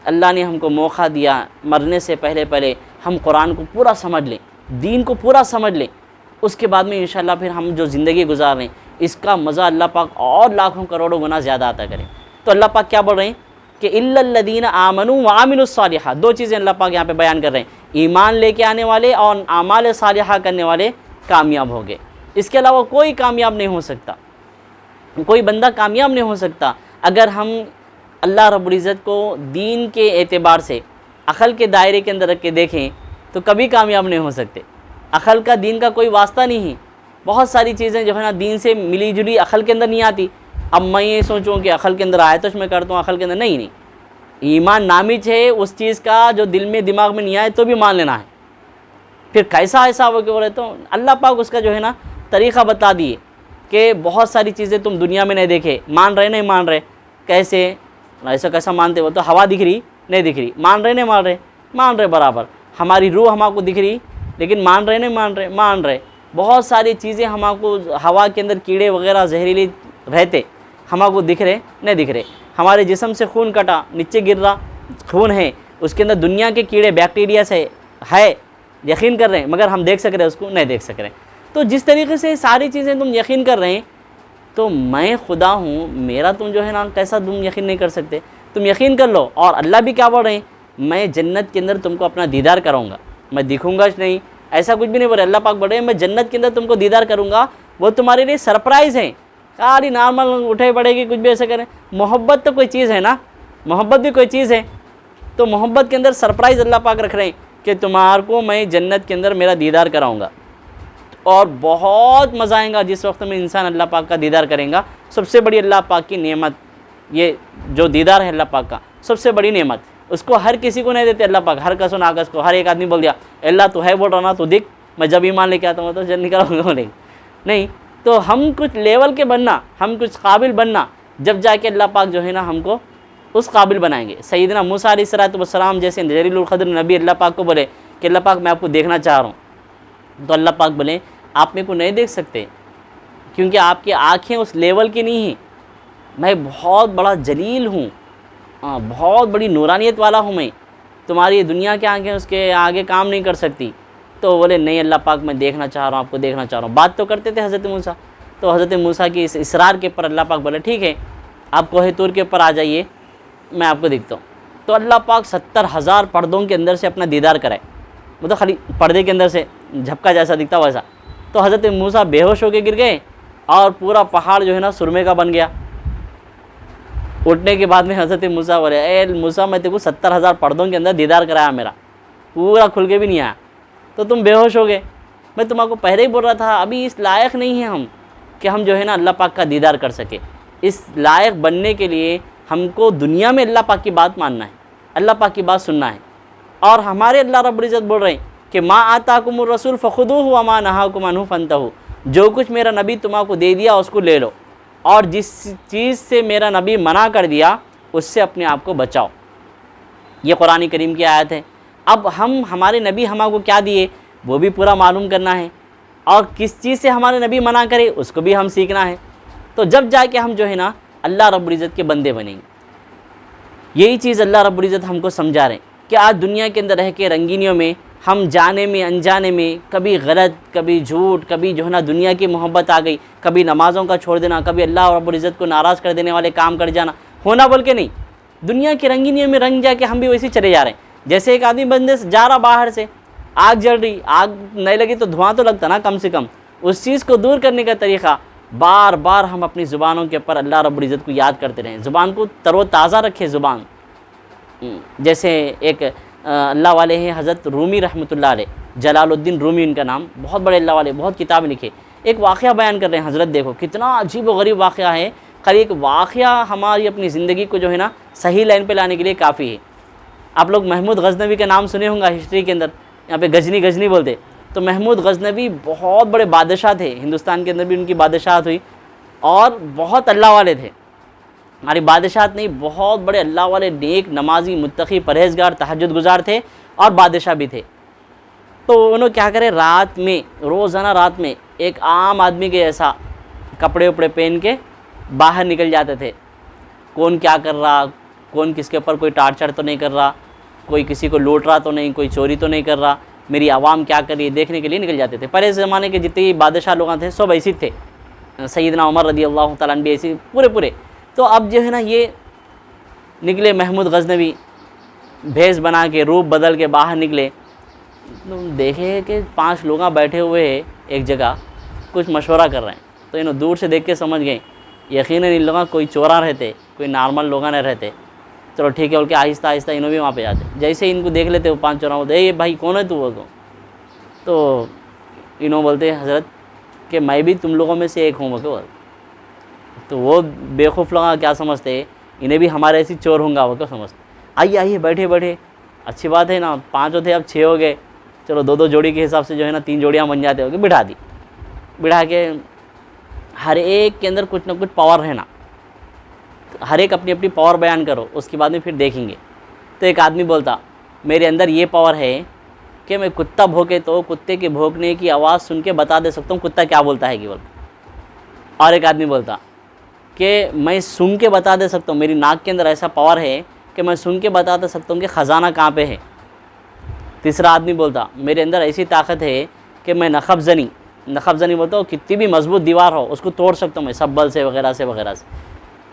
अल्लाह ने हमको मौका दिया, मरने से पहले पहले हम कुरान को पूरा समझ लें, दीन को पूरा समझ लें, उसके बाद में इंशाल्लाह फिर हम जो ज़िंदगी गुजार रहे हैं इसका मज़ा अल्लाह पाक और लाखों करोड़ों गुना ज़्यादा आता करें। तो अल्लाह पाक क्या बोल रहे हैं कि इल्लल्लज़ीना आमनू व आमिलुस सालिहात, 2 चीज़ें अल्लाह पाक यहाँ पे बयान कर रहे हैं, ईमान लेके आने वाले और आमाल सालिहा करने वाले कामयाब हो गए। इसके अलावा कोई कामयाब नहीं हो सकता, कोई बंदा कामयाब नहीं हो सकता। अगर हम अल्लाह रब्बुल इज़्ज़त को दीन के एतबार से अक़ल के दायरे के अंदर रख के देखें तो कभी कामयाब नहीं हो सकते। अक़ल का दीन का कोई वास्ता नहीं है। बहुत सारी चीज़ें जो है ना दीन से मिली जुली अक़ल के अंदर नहीं आती। अब मैं ये सोचूं कि अक़ल के अंदर आए तो मैं करता हूँ, अक़ल के अंदर नहीं। ईमान नामिज है उस चीज़ का जो दिल में दिमाग में नहीं आए तो भी मान लेना है, फिर कैसा ऐसा हो के बोले तो अल्लाह पाक उसका जो है ना तरीक़ा बता दिए कि बहुत सारी चीज़ें तुम दुनिया में नहीं देखे, मान रहे नहीं मान रहे, कैसे ऐसा कैसा मानते हो, तो हवा दिख रही नहीं दिख रही, मान रहे नहीं मान रहे बराबर, हमारी रूह हमको दिख रही लेकिन मान रहे नहीं मान रहे, बहुत सारी चीज़ें हमको हवा के अंदर कीड़े वगैरह जहरीले रहते हमको दिख रहे नहीं दिख रहे, हमारे जिस्म से खून कटा नीचे गिर रहा खून है, उसके अंदर दुनिया के कीड़े बैक्टीरिया से है, यकीन कर रहे हैं मगर हम देख सक रहे हैं उसको नहीं देख सक रहे। तो जिस तरीके से सारी चीज़ें तुम यकीन कर रहे हैं तो मैं खुदा हूँ, मेरा तुम जो है ना कैसा तुम यकीन नहीं कर सकते, तुम यकीन कर लो। और अल्लाह भी क्या बोल रहे हैं, मैं जन्नत के अंदर तुमको अपना दीदार कराऊंगा, मैं दिखूंगा नहीं, ऐसा कुछ भी नहीं बोल रहे। अल्लाह पाक बोल रहे हैं मैं जन्नत के अंदर तुमको दीदार करूंगा, वो तुम्हारे लिए सरप्राइज़ है। खाली नॉर्मल उठे पड़ेगी कुछ भी ऐसा करें, मोहब्बत तो कोई चीज़ है ना, मोहब्बत भी कोई चीज़ है, तो मोहब्बत के अंदर सरप्राइज़ अल्लाह पाक रख रहे हैं कि तुम्हारे को मैं जन्नत के अंदर मेरा दीदार कराऊंगा और बहुत मज़ा आएगा जिस वक्त में इंसान अल्लाह पाक का दीदार करेगा। सबसे बड़ी अल्लाह पाक की नेमत, ये जो दीदार है अल्लाह पाक का सबसे बड़ी नेमत, उसको हर किसी को नहीं देते अल्लाह पाक। हर कसो नाकस को हर एक आदमी बोल दिया अल्लाह तो है बोल रहा ना, तो दिख मैं जब ईमान लेके आता हूँ तो जन्नत निकल बोलेंगे नहीं। तो हम कुछ लेवल के बनना, हम कुछ काबिल बनना, जब जाके अल्लाह पाक जो है ना हमको उस काबिल बनाएंगे। सैयदना मूसा अलैहिस्सलाम जैसे जलीलुल क़द्र नबी अल्लाह पाक को बोले कि अल्लाह पाक मैं आपको देखना चाह रहा हूँ, तो अल्लाह पाक बोले आप मेरे को नहीं देख सकते क्योंकि आपकी आँखें उस लेवल की नहीं हैं, मैं बहुत बड़ा जलील हूँ, बहुत बड़ी नूरानियत वाला हूँ मैं, तुम्हारी दुनिया की आँखें उसके आगे काम नहीं कर सकती। तो बोले नहीं अल्लाह पाक मैं देखना चाह रहा हूँ, आपको देखना चाह रहा हूँ। बात तो करते थे हज़रत मूसा, तो हज़रत मूसा की इस इसरार के ऊपर अल्लाह पाक बोले ठीक है आप कोहे तूर के ऊपर आ जाइए, मैं आपको दिखता हूँ। तो अल्लाह पाक 70,000 पर्दों के अंदर से अपना दीदार कराए, मतलब खाली पर्दे के अंदर से झपका जैसा दिखता वैसा। तो हज़रत मूसा बेहोश होकर गिर गए और पूरा पहाड़ जो है ना सुरमे का बन गया। उठने के बाद में हज़रत मूसा बोले ए मूसा मैं तेरे को 70,000 पर्दों के अंदर दीदार कराया, मेरा पूरा खुल के भी नहीं आया, तो तुम बेहोश हो गए। मैं तुम्हारे पहले ही बोल रहा था अभी इस लायक नहीं है हम कि हम जो है ना अल्लाह पाक का दीदार कर सके। इस लायक बनने के लिए हमको दुनिया में अल्लाह पाक की बात मानना है, अल्लाह पाक की बात सुनना है। और हमारे अल्लाह रब्बुल इज़्ज़त बोल रहे हैं कि मा आताकुमुर रसूल फ़ख़ुदूहु व मा नहाकुम अन्हु फ़ंतहू, जो कुछ मेरा नबी तुम्हारे दे दिया उसको ले लो, और जिस चीज़ से मेरा नबी मना कर दिया उससे अपने आप को बचाओ। ये कुरान करीम की आयत है। अब हम हमारे नबी हमको क्या दिए वो भी पूरा मालूम करना है, और किस चीज़ से हमारे नबी मना करे उसको भी हम सीखना है। तो जब जाके हम जो है ना अल्लाह रब्बुल इज़्ज़त के बंदे बनेंगे। यही चीज़ अल्लाह रब्बुल इज़्ज़त हमको समझा रहे हैं कि आज दुनिया के अंदर रह के रंगीनियों में हम जाने में अनजाने में कभी गलत, कभी झूठ, कभी जो है ना दुनिया की मोहब्बत आ गई, कभी नमाज़ों का छोड़ देना, कभी अल्लाह रब्बुल इज़्ज़त को नाराज़ कर देने वाले काम कर जाना, होना बोल के नहीं, दुनिया की रंगीनियों में रंग जाके हम भी वैसे चले जा रहे हैं। जैसे एक आदमी बंदे से जा रहा बाहर से, आग जल रही, आग नहीं लगी तो धुआं तो लगता ना कम से कम, उस चीज़ को दूर करने का तरीक़ा बार बार हम अपनी ज़ुबानों के ऊपर अल्लाह रब्बुल इज़्ज़त को याद करते रहें, ज़ुबान को तरोताज़ा रखें। ज़ुबान जैसे एक अल्लाह वाले हैं हज़रत रूमी रहमतुल्लाह अलैह, जलालुद्दीन रूमी उनका नाम, बहुत बड़े अल्लाह वाले, बहुत किताब लिखे। एक वाक़या बयान कर रहे हैं हज़रत, देखो कितना अजीब व गरीब वाक़या है, खाली एक वाक़या हमारी अपनी ज़िंदगी को जो है ना सही लाइन पे लाने के लिए काफ़ी है। आप लोग महमूद गज़नवी का नाम सुने होंगे हिस्ट्री के अंदर, यहाँ पे गजनी बोलते। तो महमूद गज़नवी बहुत बड़े बादशाह थे, हिंदुस्तान के अंदर भी उनकी बादशाहत हुई, और बहुत अल्लाह वाले थे। हमारी बादशाहत नहीं, बहुत बड़े अल्लाह वाले, नेक, नमाजी, मुत्तकी, परहेज़गार, तहज्जुद गुजार थे और बादशाह भी थे। तो उन्होंने क्या करे, रात में, रोज़ाना रात में एक आम आदमी के जैसा कपड़े उपड़े पहन के बाहर निकल जाते थे। कौन क्या कर रहा, कौन किसके ऊपर कोई टार्चर तो नहीं कर रहा, कोई किसी को लूट रहा तो नहीं, कोई चोरी तो नहीं कर रहा, मेरी आवाम क्या कर रही है देखने के लिए निकल जाते थे। पहले ज़माने के जितने बादशाह लोग थे सब ऐसे थे, सैयदना उमर रज़ी अल्लाह तआला अन्हु भी ऐसे पूरे। तो अब जो है ना ये निकले महमूद गज़नवी, भेष बना के, रूप बदल के बाहर निकले, तो देखे कि 5 लोग बैठे हुए हैं एक जगह, कुछ मशवरा कर रहे हैं। तो इन्होंने दूर से देख के समझ गए यकीनन इन लोगों कोई चोरा रहते, कोई नॉर्मल लोग नहीं रहते। चलो ठीक है बोल के आहिस्ता आहिस्ता इन्हों भी वहाँ पे जाते। जैसे इनको देख लेते वो 5 चोरा होते, ये भाई कौन है तू बोल दो, तो इन्हों बोलते हज़रत कि मैं भी तुम लोगों में से एक हूँ बोल। तो वो बेवकूफ़ लोग क्या समझते, इन्हें भी हमारे ऐसी चोर होंगे वो क्या समझते। आइए बैठे, अच्छी बात है ना, 5 थे अब 6 हो गए, चलो 2-2 जोड़ी के हिसाब से जो है ना 3 जोड़ियाँ बन जाते होंगे, बिठा दी। बिठा के हर एक के अंदर कुछ ना कुछ पावर रहना, हर एक अपनी अपनी पावर बयान करो, उसके बाद में फिर देखेंगे। तो एक आदमी बोलता मेरे अंदर ये पावर है कि मैं कुत्ता भौंके तो कुत्ते के भौंकने की आवाज़ सुन के बता दे सकता हूँ कुत्ता क्या बोलता है केवल। और एक आदमी बोलता कि मैं सुन के बता दे सकता हूँ, मेरी नाक के अंदर ऐसा पावर है कि मैं सुन के बता दे सकता हूँ कि ख़जाना कहाँ पे है। तीसरा आदमी बोलता मेरे अंदर ऐसी ताकत है कि मैं नखबजनी बोलता हूँ, कितनी भी मजबूत दीवार हो उसको तोड़ सकता हूँ मैं सब बल से वगैरह से।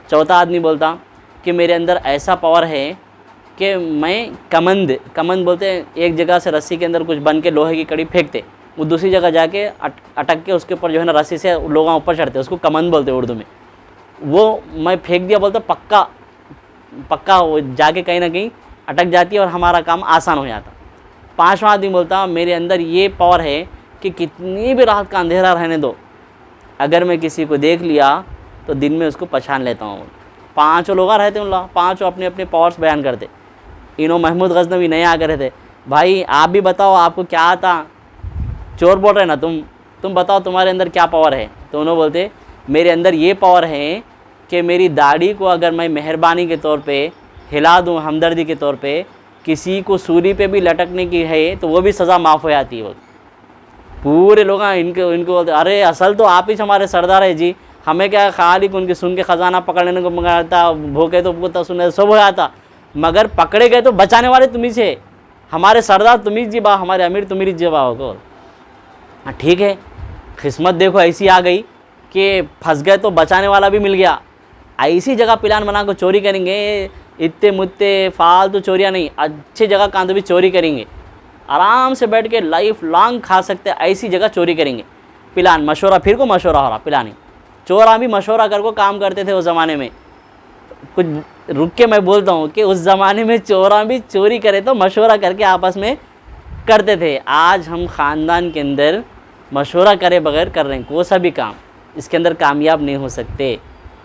चौथा आदमी बोलता कि मेरे अंदर ऐसा पावर है कि मैं कमंद बोलते हैं, एक जगह से रस्सी के अंदर कुछ बन के लोहे की कड़ी फेंकते, वो दूसरी जगह जाके अटक के उसके ऊपर जो है ना रस्सी से लोग ऊपर चढ़ते, उसको कमंद बोलते हैं उर्दू में। वो मैं फेंक दिया बोलता पक्का वो जाके कहीं ना कहीं अटक जाती है और हमारा काम आसान हो जाता। पांचवा आदमी बोलता मेरे अंदर ये पावर है कि कितनी भी रात का अंधेरा रहने दो, अगर मैं किसी को देख लिया तो दिन में उसको पहचान लेता हूँ। 5 लोग रहते हैं, उन 5 अपने अपने पावर्स बयान करते। इनो महमूद गजनवी नए आ गए थे, भाई आप भी बताओ आपको क्या आता, चोर बोल रहे ना तुम बताओ तुम्हारे अंदर क्या पावर है। तो उन्होंने बोलते मेरे अंदर ये पावर है कि मेरी दाढ़ी को अगर मैं मेहरबानी के तौर पे हिला दूँ, हमदर्दी के तौर पे, किसी को सूली पे भी लटकने की है तो वो भी सज़ा माफ़ हो जाती है। वो पूरे लोग इनको बोलते अरे असल तो आप ही हमारे सरदार है जी, हमें क्या खाली उनके सुन के ख़जाना पकड़ने को मंगाता, भूखे तो पुता सुने सब हो जाता, मगर पकड़े गए तो बचाने वाले तुम्ही से, हमारे सरदार तुम्ही जी बा, हमारे अमीर तुम्हारी जी बा हो। ठीक है, किस्मत देखो ऐसी आ गई कि फंस गए तो बचाने वाला भी मिल गया। ऐसी जगह प्लान बना को चोरी करेंगे, इतने मुत्ते फालतू चोरियाँ नहीं, अच्छी जगह कहाँ तो भी चोरी करेंगे, आराम से बैठ के लाइफ लॉन्ग खा सकते, ऐसी जगह चोरी करेंगे। प्लान मशवरा फिर को मशवरा हो रहा, प्लानिंग चोरा भी मशवरा कर को काम करते थे उस ज़माने में। कुछ रुक के मैं बोलता हूँ कि उस ज़माने में चोरा भी चोरी करे तो मशवरा करके आपस में करते थे। आज हम ख़ानदान के अंदर मशवरा करे बगैर कर रहे हैं कोई सा भी काम, इसके अंदर कामयाब नहीं हो सकते।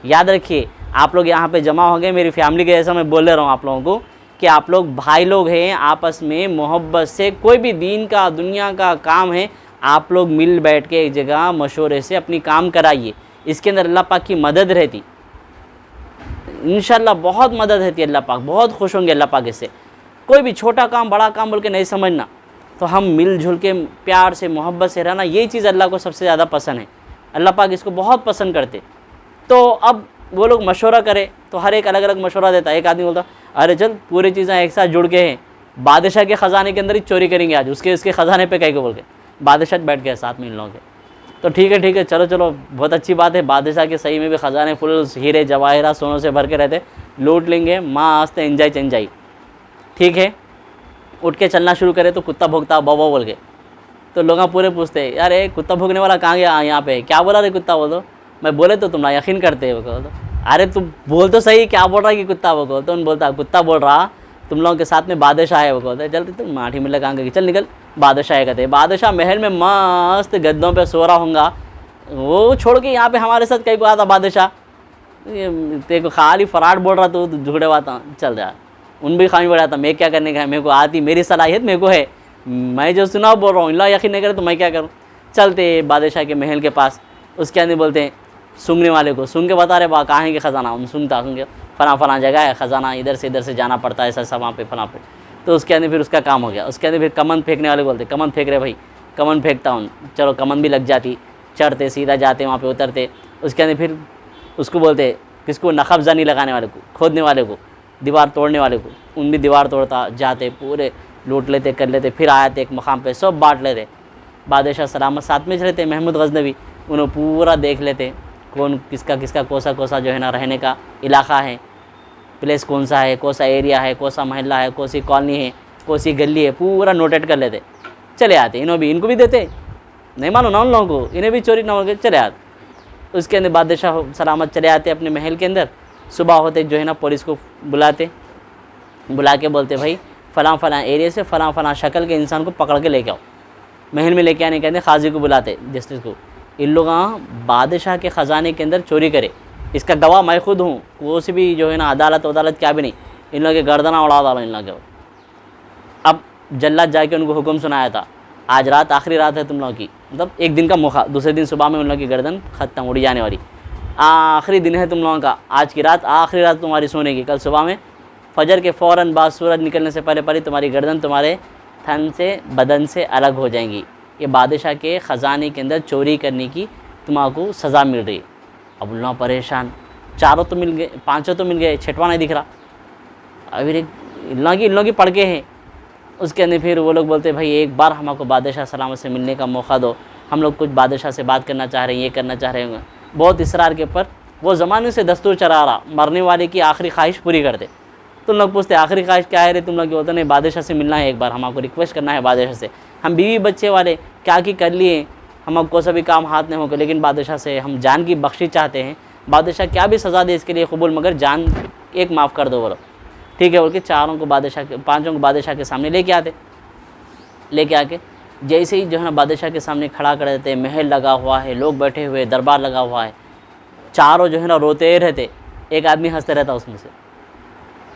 याद रखिए आप लोग यहाँ पे जमा हो गए, मेरी फैमिली के जैसा मैं बोल रहा हूँ आप लोगों को कि आप लोग भाई लोग हैं, आपस में मोहब्बत से कोई भी दीन का दुनिया का काम है आप लोग मिल बैठ के एक जगह मशवरे से अपनी काम कराइए। इसके अंदर अल्लाह पाक की मदद रहती, इंशाल्लाह बहुत मदद रहती है, अल्लाह पाक बहुत खुश होंगे अल्लाह पाक इससे। कोई भी छोटा काम बड़ा काम बोल के नहीं समझना, तो हम मिलजुल के प्यार से मोहब्बत से रहना, ये चीज़ अल्लाह को सबसे ज़्यादा पसंद है, अल्लाह पाक इसको बहुत पसंद करते। तो अब वो लोग मशवरा करे तो हर एक अलग अलग मशवरा देता है। एक आदमी बोलता अरे चल पूरी चीज़ें एक साथ जुड़ के हैं, बादशाह के ख़जाने के अंदर ही चोरी करेंगे आज, उसके ख़जाने पे कहीं को बोल के बादशाह बैठ गए साथ में इन लोगों के। तो ठीक है चलो बहुत अच्छी बात है, बादशाह के सही में भी ख़जाने फुल हीरे जवाहरा सोनों से भर के रहते, लूट लेंगे मस्त एंजॉय चंजाई। ठीक है, उठ के चलना शुरू करे तो कुत्ता भोंकता बाबा बोल के, तो लोग पूरे पूछते यार ये कुत्ता भोंकने वाला कहाँ गया यहाँ पे, क्या बोला रे कुत्ता बोल दो। मैं बोले तो तुम ना यकीन करते हो, तो अरे तुम बोल तो सही क्या बोल रहा है कि कुत्ता वो बोल, तो उन बोलता कुत्ता बोल रहा तुम लोगों के साथ में बादशाह है। वो बोलते चल तुम माठी मिले कहाँ गई, चल निकल, बादशाह है कहते। बादशाह महल में मस्त गद्दों पे सो रहा होगा, वो छोड़ के यहाँ पे हमारे साथ कहीं को आता बादशाह, तेरे को खाली फराड बोल रहा तो झूठे बात चल यार, उन भी खामी बढ़ाता, मैं क्या करने का है, मेरे को आती, मेरी सलाहियत मेरे को है, मैं जो सुना बोल रहा हूँ, इन यकीन नहीं करे तो मैं क्या करूँ। चलते बादशाह के महल के पास, उसके अंदर बोलते हैं सूंघने वाले को, सूंघ के बता रहे बा कहाँ है कि ख़जाना, हम सूंघता सूंघ फला जगह है ख़जाना, इधर से जाना पड़ता है ऐसा वहाँ पे फला पे। तो उसके अंदर फिर उसका काम हो गया। उसके अंदर फिर कमन फेंकने वाले बोलते कमन फेंक रहे भाई, कमन फेंकता हूँ, चलो कमन भी लग जाती, चढ़ते सीधा जाते वहाँ पे उतरते। उसके अंदर फिर उसको बोलते किसको, नखबजानी लगाने वाले को, खोदने वाले को, दीवार तोड़ने वाले को, उन भी दीवार तोड़ता जाते, पूरे लूट लेते कर लेते, फिर आए थे एक मकाम पे सब बांट लेते। बादशाह सलामत साथ में चलते, महमूद गजनवी उन्हें पूरा देख लेते कौन किसका कोसा जो है ना रहने का इलाका है, प्लेस कौन सा है, कौन सा एरिया है, कौन सा मोहल्ला है, कौन सी कॉलोनी है, कौन सी गली है, पूरा नोटेट कर लेते, चले आते। इनको भी देते, नहीं मानो ना उन लोगों को, इन्हें भी चोरी ना हो के चले आते। उसके अंदर बादशाह सलामत चले आते अपने महल के अंदर। सुबह होते जो है ना पुलिस को बुला के बोलते भाई फ़लाँ एरिया से फ़लाँ शक्ल के इंसान को पकड़ के लेके आओ। महल में लेके आने कहते काजी को बुलाते, जस्टिस को, इन लोग बादशाह के ख़जाने के अंदर चोरी करे, इसका गवाह मैं खुद हूँ, वो से भी जो है ना अदालत क्या भी नहीं, इन लोगों के गर्दना उड़ा डालो इन लोगों के। अब जल्लाद जाके उनको हुक्म सुनाया था आज रात आखिरी रात है तुम लोगों की, मतलब एक दिन का मौका, दूसरे दिन सुबह में उन लोगों की गर्दन ख़त्म, उड़ी जाने वाली। आखिरी दिन है तुम लोगों का, आज की रात आखिरी रात तुम्हारी सोने की। कल सुबह में फजर के फ़ौरन बाद सूरज निकलने से पहले पहले तुम्हारी गर्दन तुम्हारे थन से, बदन से अलग हो जाएंगी। ये बादशाह के ख़जाने के अंदर चोरी करने की तुम्हारा सज़ा मिल रही है। अब उन लोग परेशान, चारों तो मिल गए, पाँचों तो मिल गए, छठवां नहीं दिख रहा। अभी इन लोगों की पड़ के हैं। उसके अंदर फिर वो लोग बोलते भाई एक बार हमको बादशाह सलामत से मिलने का मौका दो, हम लोग कुछ बादशाह से बात करना चाह रहे हैं, ये करना चाह रहे हैं। बहुत इसरार के ऊपर वो ज़माने से दस्तूर चला रहा, मरने वाले की आखिरी ख्वाहिश पूरी कर दे। तुम लोग पूछते आखिरी ख्वाहिश क्या है रे तुम लोग, बोलते नहीं बादशाह से मिलना है, एक बार हमको रिक्वेस्ट करना है बादशाह से। हम बीवी बच्चे वाले क्या की कर लिए, हमको सभी काम हाथ नहीं होगा, लेकिन बादशाह से हम जान की बख्शी चाहते हैं। बादशाह क्या भी सज़ा दे इसके लिए कबूल, मगर जान एक माफ़ कर दो बोलो। ठीक है बोल के चारों को बादशाह के, पाँचों को बादशाह के सामने लेके आते। लेके आके जैसे ही जो है ना बादशाह के सामने खड़ा कर देते, महल लगा हुआ है, लोग बैठे हुए, दरबार लगा हुआ है, चारों जो है ना रोते रहते, एक आदमी हंसते रहता उसमें से।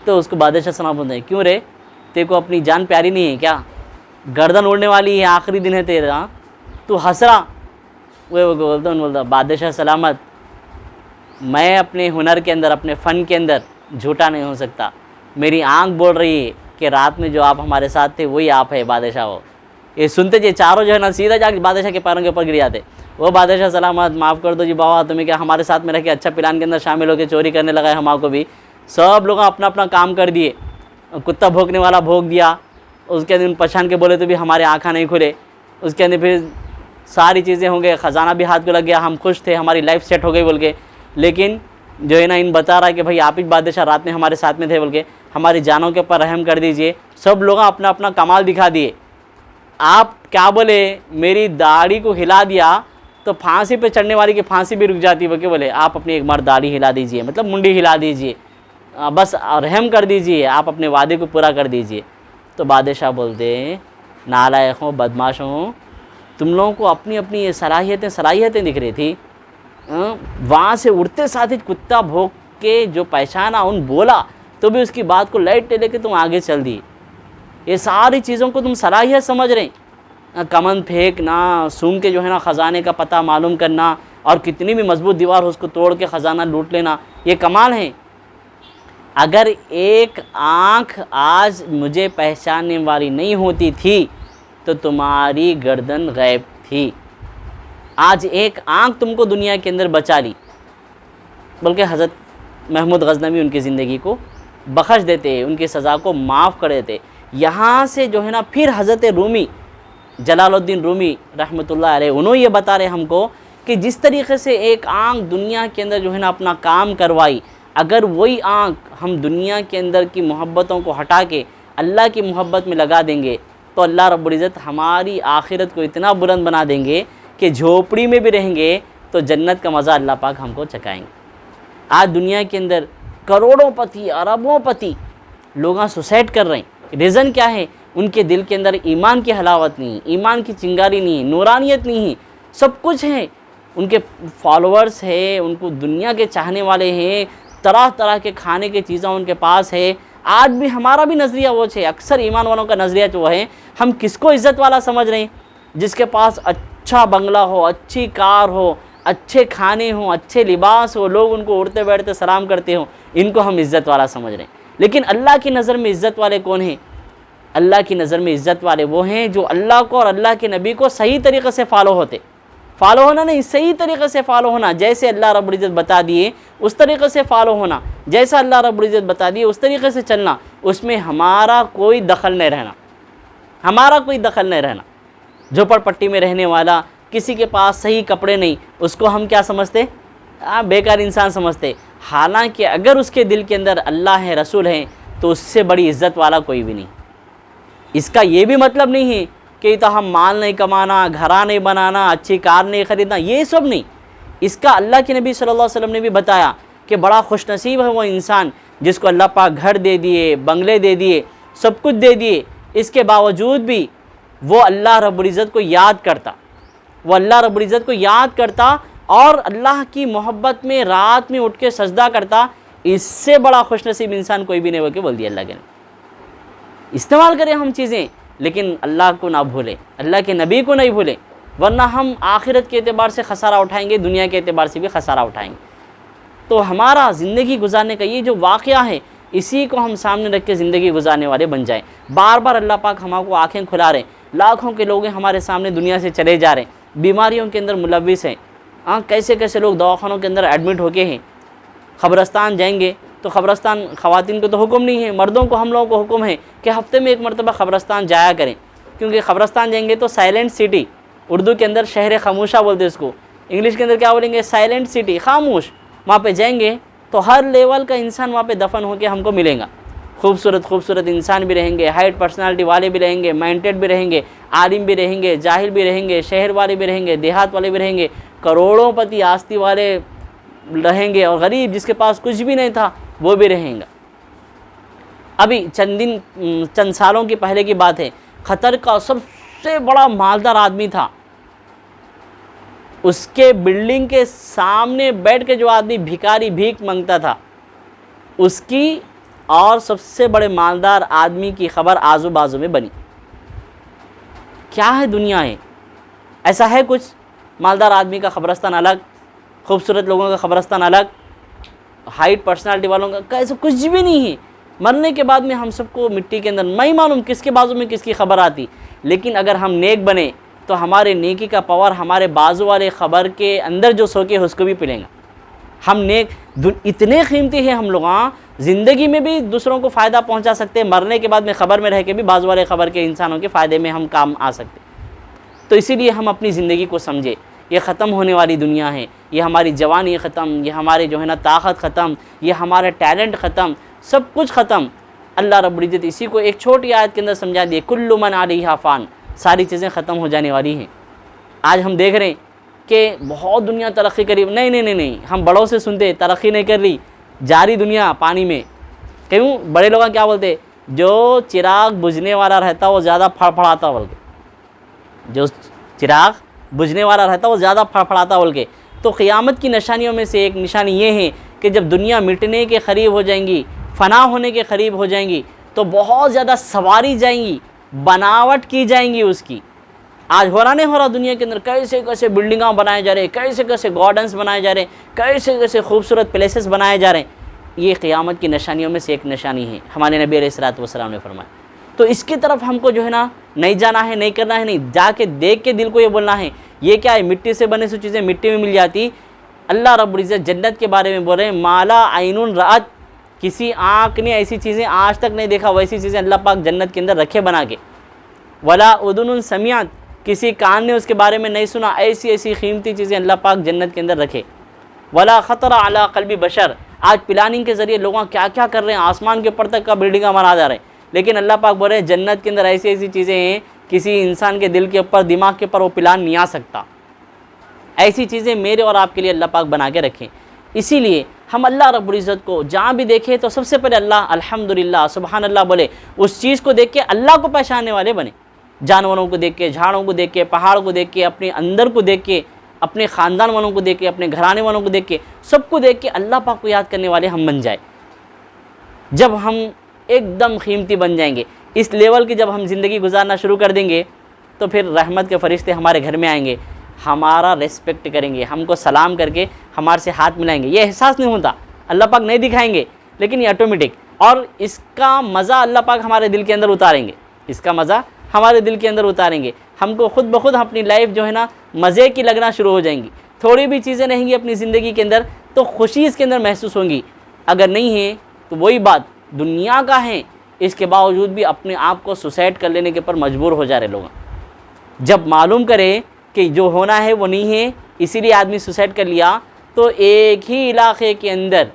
तो उसको बादशाह सलाम बोलते हैं, क्यों रे तेरे को अपनी जान प्यारी नहीं है क्या, गर्दन उड़ने वाली है, आखिरी दिन है तेरा, तू हंस रहा। वो बोलता बादशाह सलामत, मैं अपने हुनर के अंदर, अपने फ़न के अंदर झूठा नहीं हो सकता। मेरी आंख बोल रही है कि रात में जो आप हमारे साथ थे वही आप है बादशाह। हो ये सुनते जी चारों जो है ना सीधा जाके बादशाह के पैरों के ऊपर गिर जाते। वो बादशाह सलामत, माफ़ कर दो जी बाबा, तुम्हें क्या हमारे साथ में रह के अच्छा प्लान के अंदर शामिल होकर चोरी करने लगा है हमको भी। सब लोग अपना अपना काम कर दिए, कुत्ता भोंकने वाला भोंक दिया, उसके अंदर पहचान के बोले तो भी हमारे आँखा नहीं खुले। उसके अंदर फिर सारी चीज़ें हो गई, ख़जाना भी हाथ को लग गया, हम खुश थे, हमारी लाइफ सेट हो गई बोल के। लेकिन जो है ना इन बता रहा है कि भाई आप ही बादशाह रात में हमारे साथ में थे बोल के, हमारी जानों के ऊपर रहम कर दीजिए। सब लोग अपना अपना कमाल दिखा दिए। आप क्या बोले, मेरी दाढ़ी को हिला दिया तो फांसी पे चढ़ने वाली की फांसी भी रुक जाती है। बोले आप अपनी एक बार दाढ़ी हिला दीजिए, मतलब मुंडी हिला दीजिए, बस रहम कर दीजिए, आप अपने वादे को पूरा कर दीजिए। तो बादशाह बोलते नालायक हो, बदमाश हो, तुम लोगों को अपनी अपनी ये सलाहियतें दिख रही थी। वहाँ से उड़ते साथ ही कुत्ता भौंक के जो पहचाना उन बोला, तो भी उसकी बात को लाइट लेके तुम आगे चल दी। ये सारी चीज़ों को तुम सलाहियत समझ रहे, कमन फेंकना, सूंघ के जो है ना ख़जाने का पता मालूम करना, और कितनी भी मजबूत दीवार हो उसको तोड़ के ख़जाना लूट लेना, ये कमाल है। अगर एक आँख आज मुझे पहचानने वाली नहीं होती थी तो तुम्हारी गर्दन गायब थी। आज एक आँख तुमको दुनिया के अंदर बचा ली। बल्कि हज़रत महमूद गज़नवी उनकी ज़िंदगी को बख्श देते, उनकी सज़ा को माफ़ कर देते। यहाँ से जो है ना फिर हज़रत रूमी, जलालुद्दीन रूमी रहमतुल्लाह अलैह, उन्होंने ये बता रहे हमको कि जिस तरीक़े से एक आँख दुनिया के अंदर जो है ना अपना काम करवाई, अगर वही आँख हम दुनिया के अंदर की मोहब्बतों को हटा के अल्लाह की मोहब्बत में लगा देंगे तो अल्लाह रब्बुल इज़्ज़त हमारी आखिरत को इतना बुलंद बना देंगे कि झोपड़ी में भी रहेंगे तो जन्नत का मज़ा अल्लाह पाक हमको चखाएंगे। आज दुनिया के अंदर करोड़ों पति, अरबों पति लोग सुसाइड कर रहे हैं। रीज़न क्या है? उनके दिल के अंदर ईमान की हलावत नहीं, ईमान की चिंगारी नहीं, नूरानियत नहीं है। सब कुछ है, उनके फॉलोअर्स है, उनको दुनिया के चाहने वाले हैं, तरह तरह के खाने की चीज़ें उनके पास है। आज भी हमारा भी नज़रिया वो है, अक्सर ईमान वालों का नज़रिया जो है, हम किसको इज़्ज़त वाला समझ रहे हैं? जिसके पास अच्छा बंगला हो, अच्छी कार हो, अच्छे खाने हो, अच्छे लिबास हो, लोग उनको उड़ते बैठते सलाम करते हो, इनको हम इज़्ज़त वाला समझ रहे हैं। लेकिन अल्लाह की नज़र में इज़्ज़त वाले कौन हैं? अल्लाह की नज़र में इज़्ज़त वाले वो हैं जो अल्लाह को और अल्लाह के नबी को सही तरीक़े से फॉलो होते। फॉलो होना नहीं, सही तरीक़े से फॉलो होना। जैसे अल्लाह रब्बुल इज़्ज़त बता दिए उस तरीक़े से फॉलो होना, जैसा अल्लाह रब्बुल इज़्ज़त बता दिए उस तरीक़े से चलना। उसमें हमारा कोई दखल नहीं रहना, हमारा कोई दखल नहीं रहना। झोपड़पट्टी में रहने वाला, किसी के पास सही कपड़े नहीं, उसको हम क्या समझते? बेकार इंसान समझते। हालांकि अगर उसके दिल के अंदर अल्लाह है, रसूल हैं, तो उससे बड़ी इज़्ज़त वाला कोई भी नहीं। इसका ये भी मतलब नहीं है कि तो हम माल नहीं कमाना, घरा नहीं बनाना, अच्छी कार नहीं ख़रीदना, ये सब नहीं। इसका अल्लाह के नबी सल्लल्लाहु अलैहि वसल्लम ने भी बताया कि बड़ा खुशनसीब है वो इंसान जिसको अल्लाह पाक घर दे दिए, बंगले दे दिए, सब कुछ दे दिए, इसके बावजूद भी वो अल्लाह रब्बुल इज़्ज़त को याद करता, वो अल्लाह रब्बुल इज़्ज़त को याद करता और अल्लाह की मोहब्बत में रात में उठ के सजदा करता। इससे बड़ा खुशनसीब इंसान कोई भी नहीं हो के बोल दिया अल्लाह के ने। इस्तेमाल करें हम चीज़ें, लेकिन अल्लाह को ना भूलें, अल्लाह के नबी को नहीं भूलें, वरना हम आखिरत के एतबार से खसारा उठाएंगे, दुनिया के एतबार से भी खसारा उठाएंगे। तो हमारा ज़िंदगी गुजारने का ये जो वाक़या है, इसी को हम सामने रख के ज़िंदगी गुजारने वाले बन जाएं। बार बार अल्लाह पाक हमको आँखें खुला रहे हैं। लाखों के लोग हमारे सामने दुनिया से चले जा रहे हैं, बीमारियों के अंदर मुलविस हैं। कैसे कैसे लोग दवाखानों के अंदर एडमिट होके हैं। ख़बरस्तान जाएंगे तो ख़बरस्तान ख़वातीन को तो हुक्म नहीं है, मर्दों को हम लोगों को हुक्म है कि हफ़्ते में एक मरतबा ख़बरस्तान जाया करें, क्योंकि ख़बरस्तान जाएंगे तो साइलेंट सिटी, उर्दू के अंदर शहर खामोशा बोलते इसको, इंग्लिश के अंदर क्या बोलेंगे, साइलेंट सिटी, खामोश। वहाँ पे जाएंगे तो हर लेवल का इंसान वहाँ पे दफन होकर हमको मिलेगा। खूबसूरत खूबसूरत इंसान भी रहेंगे, हाइट पर्सनालिटी वाले भी रहेंगे, माइंडेड भी रहेंगे, आलिम भी रहेंगे, जाहिल भी रहेंगे, शहर वाले भी रहेंगे, देहात वाले भी रहेंगे, करोड़ोंपति आस्ती वाले रहेंगे, और गरीब जिसके पास कुछ भी नहीं था वो भी रहेंगे। अभी चंद सालों की पहले की बात है, खतर का सबसे बड़ा मालदार आदमी था, उसके बिल्डिंग के सामने बैठ के जो आदमी भिखारी भीख मांगता था, उसकी और सबसे बड़े मालदार आदमी की खबर आजू बाजू में बनी। क्या है दुनिया है, ऐसा है कुछ। मालदार आदमी का ख़बरस्तान अलग, खूबसूरत लोगों का ख़बरस्तान अलग, हाइट पर्सनालिटी वालों का कैसे कुछ भी नहीं है। मरने के बाद में हम सबको मिट्टी के अंदर, नहीं मालूम किसके बाजू में किसकी खबर आती। लेकिन अगर हम नेक बने तो हमारे नेकी का पावर हमारे बाजू वाले ख़बर के अंदर जो सोके है उसको भी पिलेंगे। हम नेक इतने कीमती हैं हम लोग, ज़िंदगी में भी दूसरों को फ़ायदा पहुंचा सकते हैं, मरने के बाद में ख़बर में रह के भी बाजू वाले ख़बर के इंसानों के फ़ायदे में हम काम आ सकते। तो इसीलिए हम अपनी ज़िंदगी को समझे, ये ख़त्म होने वाली दुनिया है, ये हमारी जवानी ख़त्म, ये हमारे जो है ना ताकत ख़त्म, ये हमारा टैलेंट ख़त्म, सब कुछ ख़त्म। अल्लाह रब्बुल इज़्ज़त इसी को एक छोटी आयत के अंदर समझा दिए, कुल्लु मन अलैहा फ़ान, सारी चीज़ें ख़त्म हो जाने वाली हैं। आज हम देख रहे हैं कि बहुत दुनिया तरक्की करी, नहीं, हम बड़ों से सुनते तरक्की नहीं कर रही, जारी दुनिया पानी में। क्यों? बड़े लोग क्या बोलते, जो चिराग बुझने वाला रहता वो ज़्यादा फड़फड़ाता बोल के, जो चिराग बुझने वाला रहता वो ज़्यादा फड़फड़ाता बोल के। तो क़यामत की निशानियों में से एक निशानी ये है कि जब दुनिया मिटने के करीब हो जाएंगी, फ़ना होने के करीब हो जाएंगी, तो बहुत ज़्यादा सवारी जाएंगी, बनावट की जाएंगी उसकी। आज हो रहा दुनिया के अंदर कैसे कैसे बिल्डिंगां बनाए जा रहे हैं, कैसे कैसे गार्डन्स बनाए जा रहे हैं, कैसे कैसे खूबसूरत प्लेसेस बनाए जा रहे हैं। ये क़यामत की निशानियों में से एक निशानी है, हमारे नबी अलैहिस्सलातु वस्सलाम ने फरमाया। तो इसकी तरफ हमको जो है ना नहीं जाना है, नहीं करना है, नहीं जाके देख के दिल को ये बोलना है, ये क्या है, मिट्टी से बने हुई चीज़ें मिट्टी में मिल जाती। अल्लाह रब्बुल इज़्ज़त जन्नत के बारे में बोल रहे हैं, माला आइनुन रात, किसी आँख ने ऐसी चीज़ें आज तक नहीं देखा, वैसी चीज़ें अल्लाह पाक जन्नत के अंदर रखे बना के। वला उदुनुन समियात, किसी कान ने उसके बारे में नहीं सुना, ऐसी ऐसी कीमती चीज़ें अल्लाह पाक जन्नत के अंदर रखे। वला ख़तरा अला क़ल्बि बशर, आज प्लानिंग के ज़रिए लोग क्या क्या कर रहे हैं, आसमान के ऊपर तक का बिल्डिंगा बना जा रहे हैं, लेकिन अल्लाह पाक बोल रहे हैं जन्नत के अंदर ऐसी ऐसी चीज़ें हैं, किसी इंसान के दिल के ऊपर, दिमाग के ऊपर वो प्लान नहीं आ सकता। ऐसी चीज़ें मेरे और आपके लिए अल्लाह पाक बना के रखें। इसीलिए हम अल्लाह रब्बुल इज़्ज़त को जहाँ भी देखें तो सबसे पहले अल्लाह, अल्हम्दुलिल्लाह, सुबहान अल्लाह बोले, उस चीज़ को देख के अल्लाह को पहचानने वाले बने। जानवरों को देख के, झाड़ों को देख के, पहाड़ को देख के, अपने अंदर को देख के, अपने ख़ानदान वालों को देख के, अपने घराने वालों को देख के, सबको देख के अल्लाह पाक को याद करने वाले हम बन जाए। जब हम एकदम कीमती बन जाएंगे, इस लेवल की जब हम ज़िंदगी गुजारना शुरू कर देंगे, तो फिर रहमत के फ़रिश्ते हमारे घर में आएंगे, हमारा रेस्पेक्ट करेंगे, हमको सलाम करके हमारे से हाथ मिलाएंगे। ये एहसास नहीं होता, अल्लाह पाक नहीं दिखाएंगे, लेकिन ये ऑटोमेटिक, और इसका मज़ा अल्लाह पाक हमारे दिल के अंदर उतारेंगे, इसका मज़ा हमारे दिल के अंदर उतारेंगे। हमको खुद ब खुद अपनी लाइफ जो है ना मज़े की लगना शुरू हो जाएंगी। थोड़ी भी चीज़ें रहेंगी अपनी ज़िंदगी के अंदर तो खुशी इसके अंदर महसूस होंगी। अगर नहीं है तो वही बात, दुनिया का है, इसके बावजूद भी अपने आप को सुसाइड कर लेने के ऊपर मजबूर हो जा रहे लोग। जब मालूम करें कि जो होना है वो नहीं है, इसीलिए आदमी सुसाइड कर लिया, तो एक ही इलाके के अंदर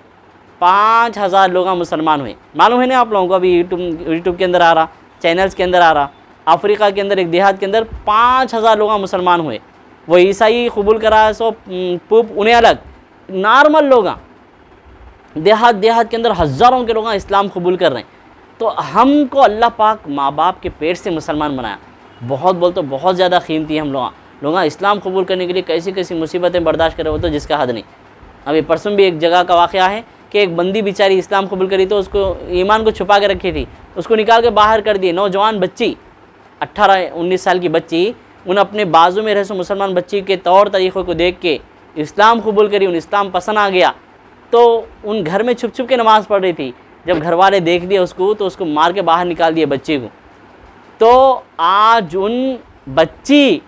5000 लोग मुसलमान हुए। मालूम है ना आप लोगों को? अभी यूट्यूब के अंदर आ रहा, चैनल्स के अंदर आ रहा, अफ्रीका के अंदर एक देहात के अंदर 5000 लोग मुसलमान हुए। वो ईसाई कबूल करा सो पुप उन्हें अलग, नॉर्मल लोग देहात के अंदर हज़ारों के लोग इस्लाम कबूल कर रहे हैं। तो हमको अल्लाह पाक माँ बाप के पेट से मुसलमान बनाया। बहुत बोल तो बहुत ज़्यादा कीमती है हम लोग इस्लाम कबूल करने के लिए कैसी कैसी मुसीबतें बर्दाश्त करे, वो तो जिसका हद नहीं। अभी परसों भी एक जगह का वाक़या है कि एक बंदी बेचारी इस्लाम कबूल करी तो उसको ईमान को छुपा के रखी थी, उसको निकाल के बाहर कर दिए। नौजवान बच्ची 18-19 साल की बच्ची उन अपने बाजू में रहे सो मुसलमान बच्ची के तौर तरीक़ों को देख के इस्लाम कबूल करी, उन इस्लाम पसंद आ गया, तो उन घर में छुप छुप के नमाज़ पढ़ रही थी। जब घर वाले देख दिया उसको तो उसको मार के बाहर निकाल दिया बच्ची को। तो आज उन बच्ची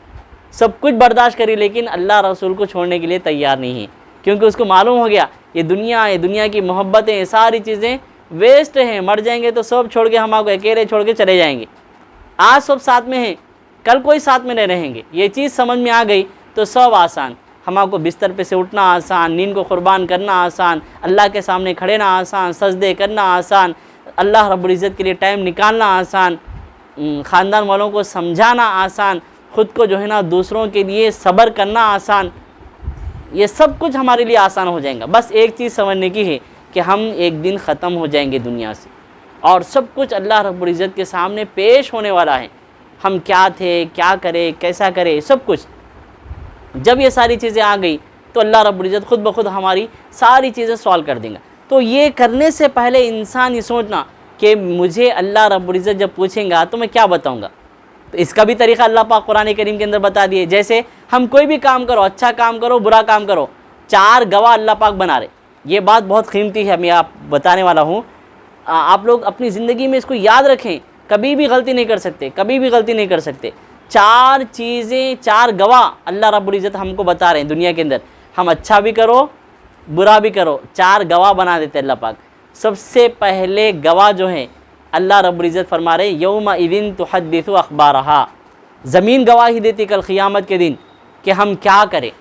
सब कुछ बर्दाश्त करी लेकिन अल्लाह रसूल को छोड़ने के लिए तैयार नहीं है, क्योंकि उसको मालूम हो गया ये दुनिया की मोहब्बतें, ये सारी चीज़ें वेस्ट हैं, मर जाएंगे तो सब छोड़ के हम आपको अकेले छोड़ के चले जाएंगे। आज सब साथ में हैं, कल कोई साथ में नहीं रहेंगे। ये चीज़ समझ में आ गई तो सब आसान, हम आपको बिस्तर पे से उठना आसान, नींद को कुर्बान करना आसान, अल्लाह के सामने खड़े ना आसान, सजदे करना आसान, अल्लाह रब्बुल इज़्ज़त के लिए टाइम निकालना आसान, ख़ानदान वालों को समझाना आसान, ख़ुद को जो है ना दूसरों के लिए सब्र करना आसान, ये सब कुछ हमारे लिए आसान हो जाएगा। बस एक चीज़ समझने की है कि हम एक दिन ख़त्म हो जाएंगे दुनिया से और सब कुछ अल्लाह रब्बुल इज़्ज़त के सामने पेश होने वाला है। हम क्या थे, क्या करें, कैसा करें, सब कुछ जब ये सारी चीज़ें आ गई तो अल्लाह रब्बुल इज़्ज़त खुद ब खुद हमारी सारी चीज़ें सॉल्व कर देंगे। तो ये करने से पहले इंसान ये सोचना कि मुझे अल्लाह रब्बुल इज़्ज़त जब पूछेंगा तो मैं क्या बताऊँगा, तो इसका भी तरीक़ा अल्लाह पाक कुरान करीम के अंदर बता दिए। जैसे हम कोई भी काम करो, अच्छा काम करो, बुरा काम करो, 4 गवाह अल्लाह पाक बना रहे। ये बात बहुत कीमती है, मैं आप बताने वाला हूँ। आप लोग अपनी ज़िंदगी में इसको याद रखें, कभी भी गलती नहीं कर सकते, कभी भी गलती नहीं कर सकते। 4 चीज़ें, 4 गवाह अल्लाह रब्बुल इज़्ज़त हमको बता रहे हैं दुनिया के अंदर। हम अच्छा भी करो, बुरा भी करो, 4 गवाह बना देते अल्लाह पाक। सबसे पहले गवाह जो हैं अल्लाह रब्बुल इज़्ज़त फरमा रहे यौम इज़िन तुहद्दिसु अख़बारहा, ज़मीन गवाही देती कल क़ियामत के दिन कि हम क्या करें।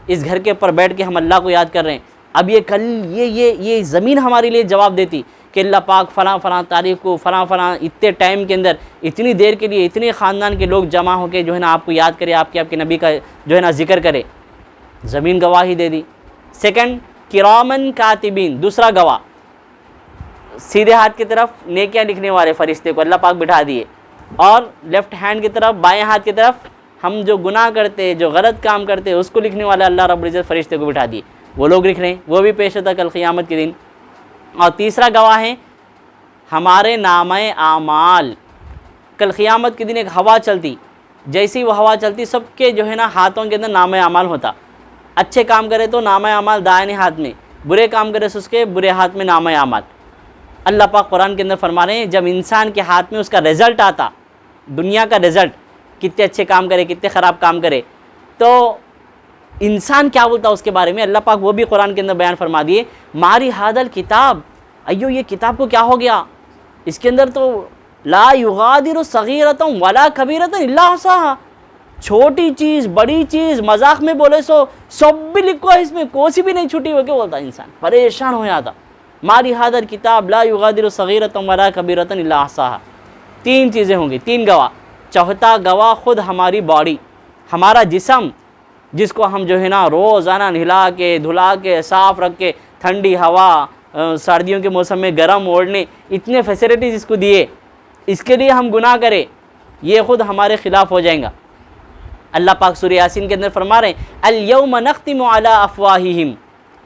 इस घर के ऊपर बैठ के हम अल्लाह को याद कर रहे हैं, अब ये कल ये ज़मीन हमारे लिए जवाब देती कि अल्लाह पाक फ़लाँ तारीख़ को फ़लाँ इतने टाइम के अंदर इतनी देर के लिए इतने ख़ानदान के लोग जमा होकर जो है ना आपको याद करे, आपके नबी का जो है ना ज़िक्र करे। ज़मीन गवाही दे दी। सेकंड, किरामन कातिबीन, दूसरा गवाह, सीधे हाथ की तरफ नेकियां लिखने वाले फरिश्ते को अल्लाह पाक बिठा दिए और लेफ़्ट हैंड की तरफ, बाएँ हाथ की तरफ हम जो गुनाह करते, जो गलत काम करते उसको लिखने वाले अल्लाह रब्बुल इज़्ज़त फरिश्ते को बिठा दिए। वो लोग लिख रहे हैं, वो भी पेश होता कल क़ियामत के दिन। और तीसरा गवाह है हमारे नामे आमाल। कल क़ियामत के दिन एक हवा चलती, जैसे ही वो हवा चलती सबके जो है ना हाथों के अंदर नामे आमाल होता। अच्छे काम करे तो नामे आमाल दाहिने हाथ में, बुरे काम करे तो उसके बुरे हाथ में नामे आमाल। अल्लाह पाक कुरान के अंदर फरमा रहे हैं जब इंसान के हाथ में उसका रिज़ल्ट आता, दुनिया का रिज़ल्ट, कितने अच्छे काम करे, कितने ख़राब काम करे, तो इंसान क्या बोलता उसके बारे में अल्लाह पाक वो भी कुरान के अंदर बयान फरमा दिए। मारी हादल किताब, अयो ये किताब को क्या हो गया, इसके अंदर तो ला युगादिरु सगीरतन वला कबीरतन इल्ला अहसाहा, छोटी चीज़ बड़ी चीज़ मजाक में बोले सो सब भी लिखो है, इसमें कोई सी भी नहीं छुटी हो, क्या बोलता इंसान परेशान हो जाता। मारी हादल किताब ला युगादिरु सगीरतन वला कबीरतन इल्ला अहसाहा। 3 चीज़ें होंगी, 3 गवाह। चौथा गवाह खुद हमारी बॉडी, हमारा जिस्म, जिसको हम जो है ना रोज़ाना नहला के धुला के साफ़ रख के, ठंडी हवा, सर्दियों के मौसम में गर्म ओढ़ने, इतने फैसिलिटीज़ इसको दिए, इसके लिए हम गुनाह करें, ये ख़ुद हमारे ख़िलाफ़ हो जाएगा। अल्लाह पाक सूरह यासीन के अंदर फरमा रहे हैं अल यौम नख्तिमु अला अफ़वाहिहिम,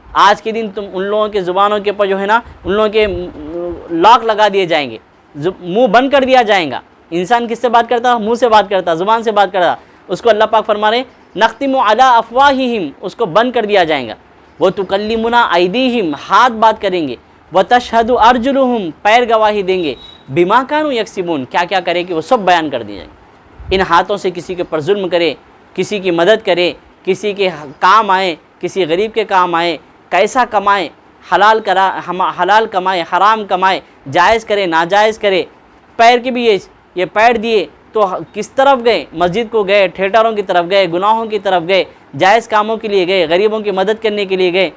आज के दिन तुम उन लोगों के ज़ुबानों के ऊपर जो है ना उन लोगों के लॉक लगा दिए जाएंगे, मुँह बंद कर दिया जाएगा। इंसान किससे बात करता, मुँह से बात करता, ज़ुबान से बात करता, उसको अल्लाह पाक फरमा रहे नख्तिमु अला अफ़वाहिहिम, उसको बंद कर दिया जाएगा। व तुकल्लिमुना ऐदीहिम, हाथ बात करेंगे, व तशहदु अर्जुलुहुम, पैर गवाही देंगे, बिमा कानू यक्सिबून, क्या क्या करे कि वो सब बयान कर दिए जाएंगे। इन हाथों से किसी के ऊपर जुल्म करे, किसी की मदद करे, किसी के काम आए, किसी गरीब के काम आए, कैसा कमाए, हलाल कमाए, हराम कमाए, जायज़ करे, नाजायज़ करे। पैर के भी ये पैर दिए तो किस तरफ गए, मस्जिद को गए, थिएटरों की तरफ गए, गुनाहों की तरफ गए, जायज़ कामों के लिए गए, गरीबों की मदद करने के लिए गए,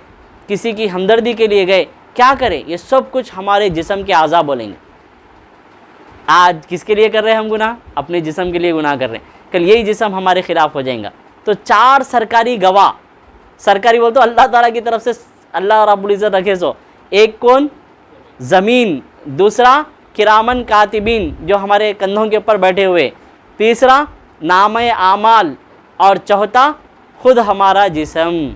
किसी की हमदर्दी के लिए गए, क्या करें, ये सब कुछ हमारे जिस्म के आज़ा बोलेंगे। आज किसके लिए कर रहे हैं हम गुनाह, अपने जिस्म के लिए गुनाह कर रहे हैं, कल यही जिस्म हमारे ख़िलाफ़ हो जाएगा। तो 4 सरकारी गवाह, सरकारी बोल तो अल्लाह ताला की तरफ से अल्लाह रब्बुल इज़्ज़त रखे सो, एक कौन, ज़मीन, दूसरा किरामन कातिबीन जो हमारे कंधों के ऊपर बैठे हुए, तीसरा नामे आमाल, और चौथा खुद हमारा जिस्म।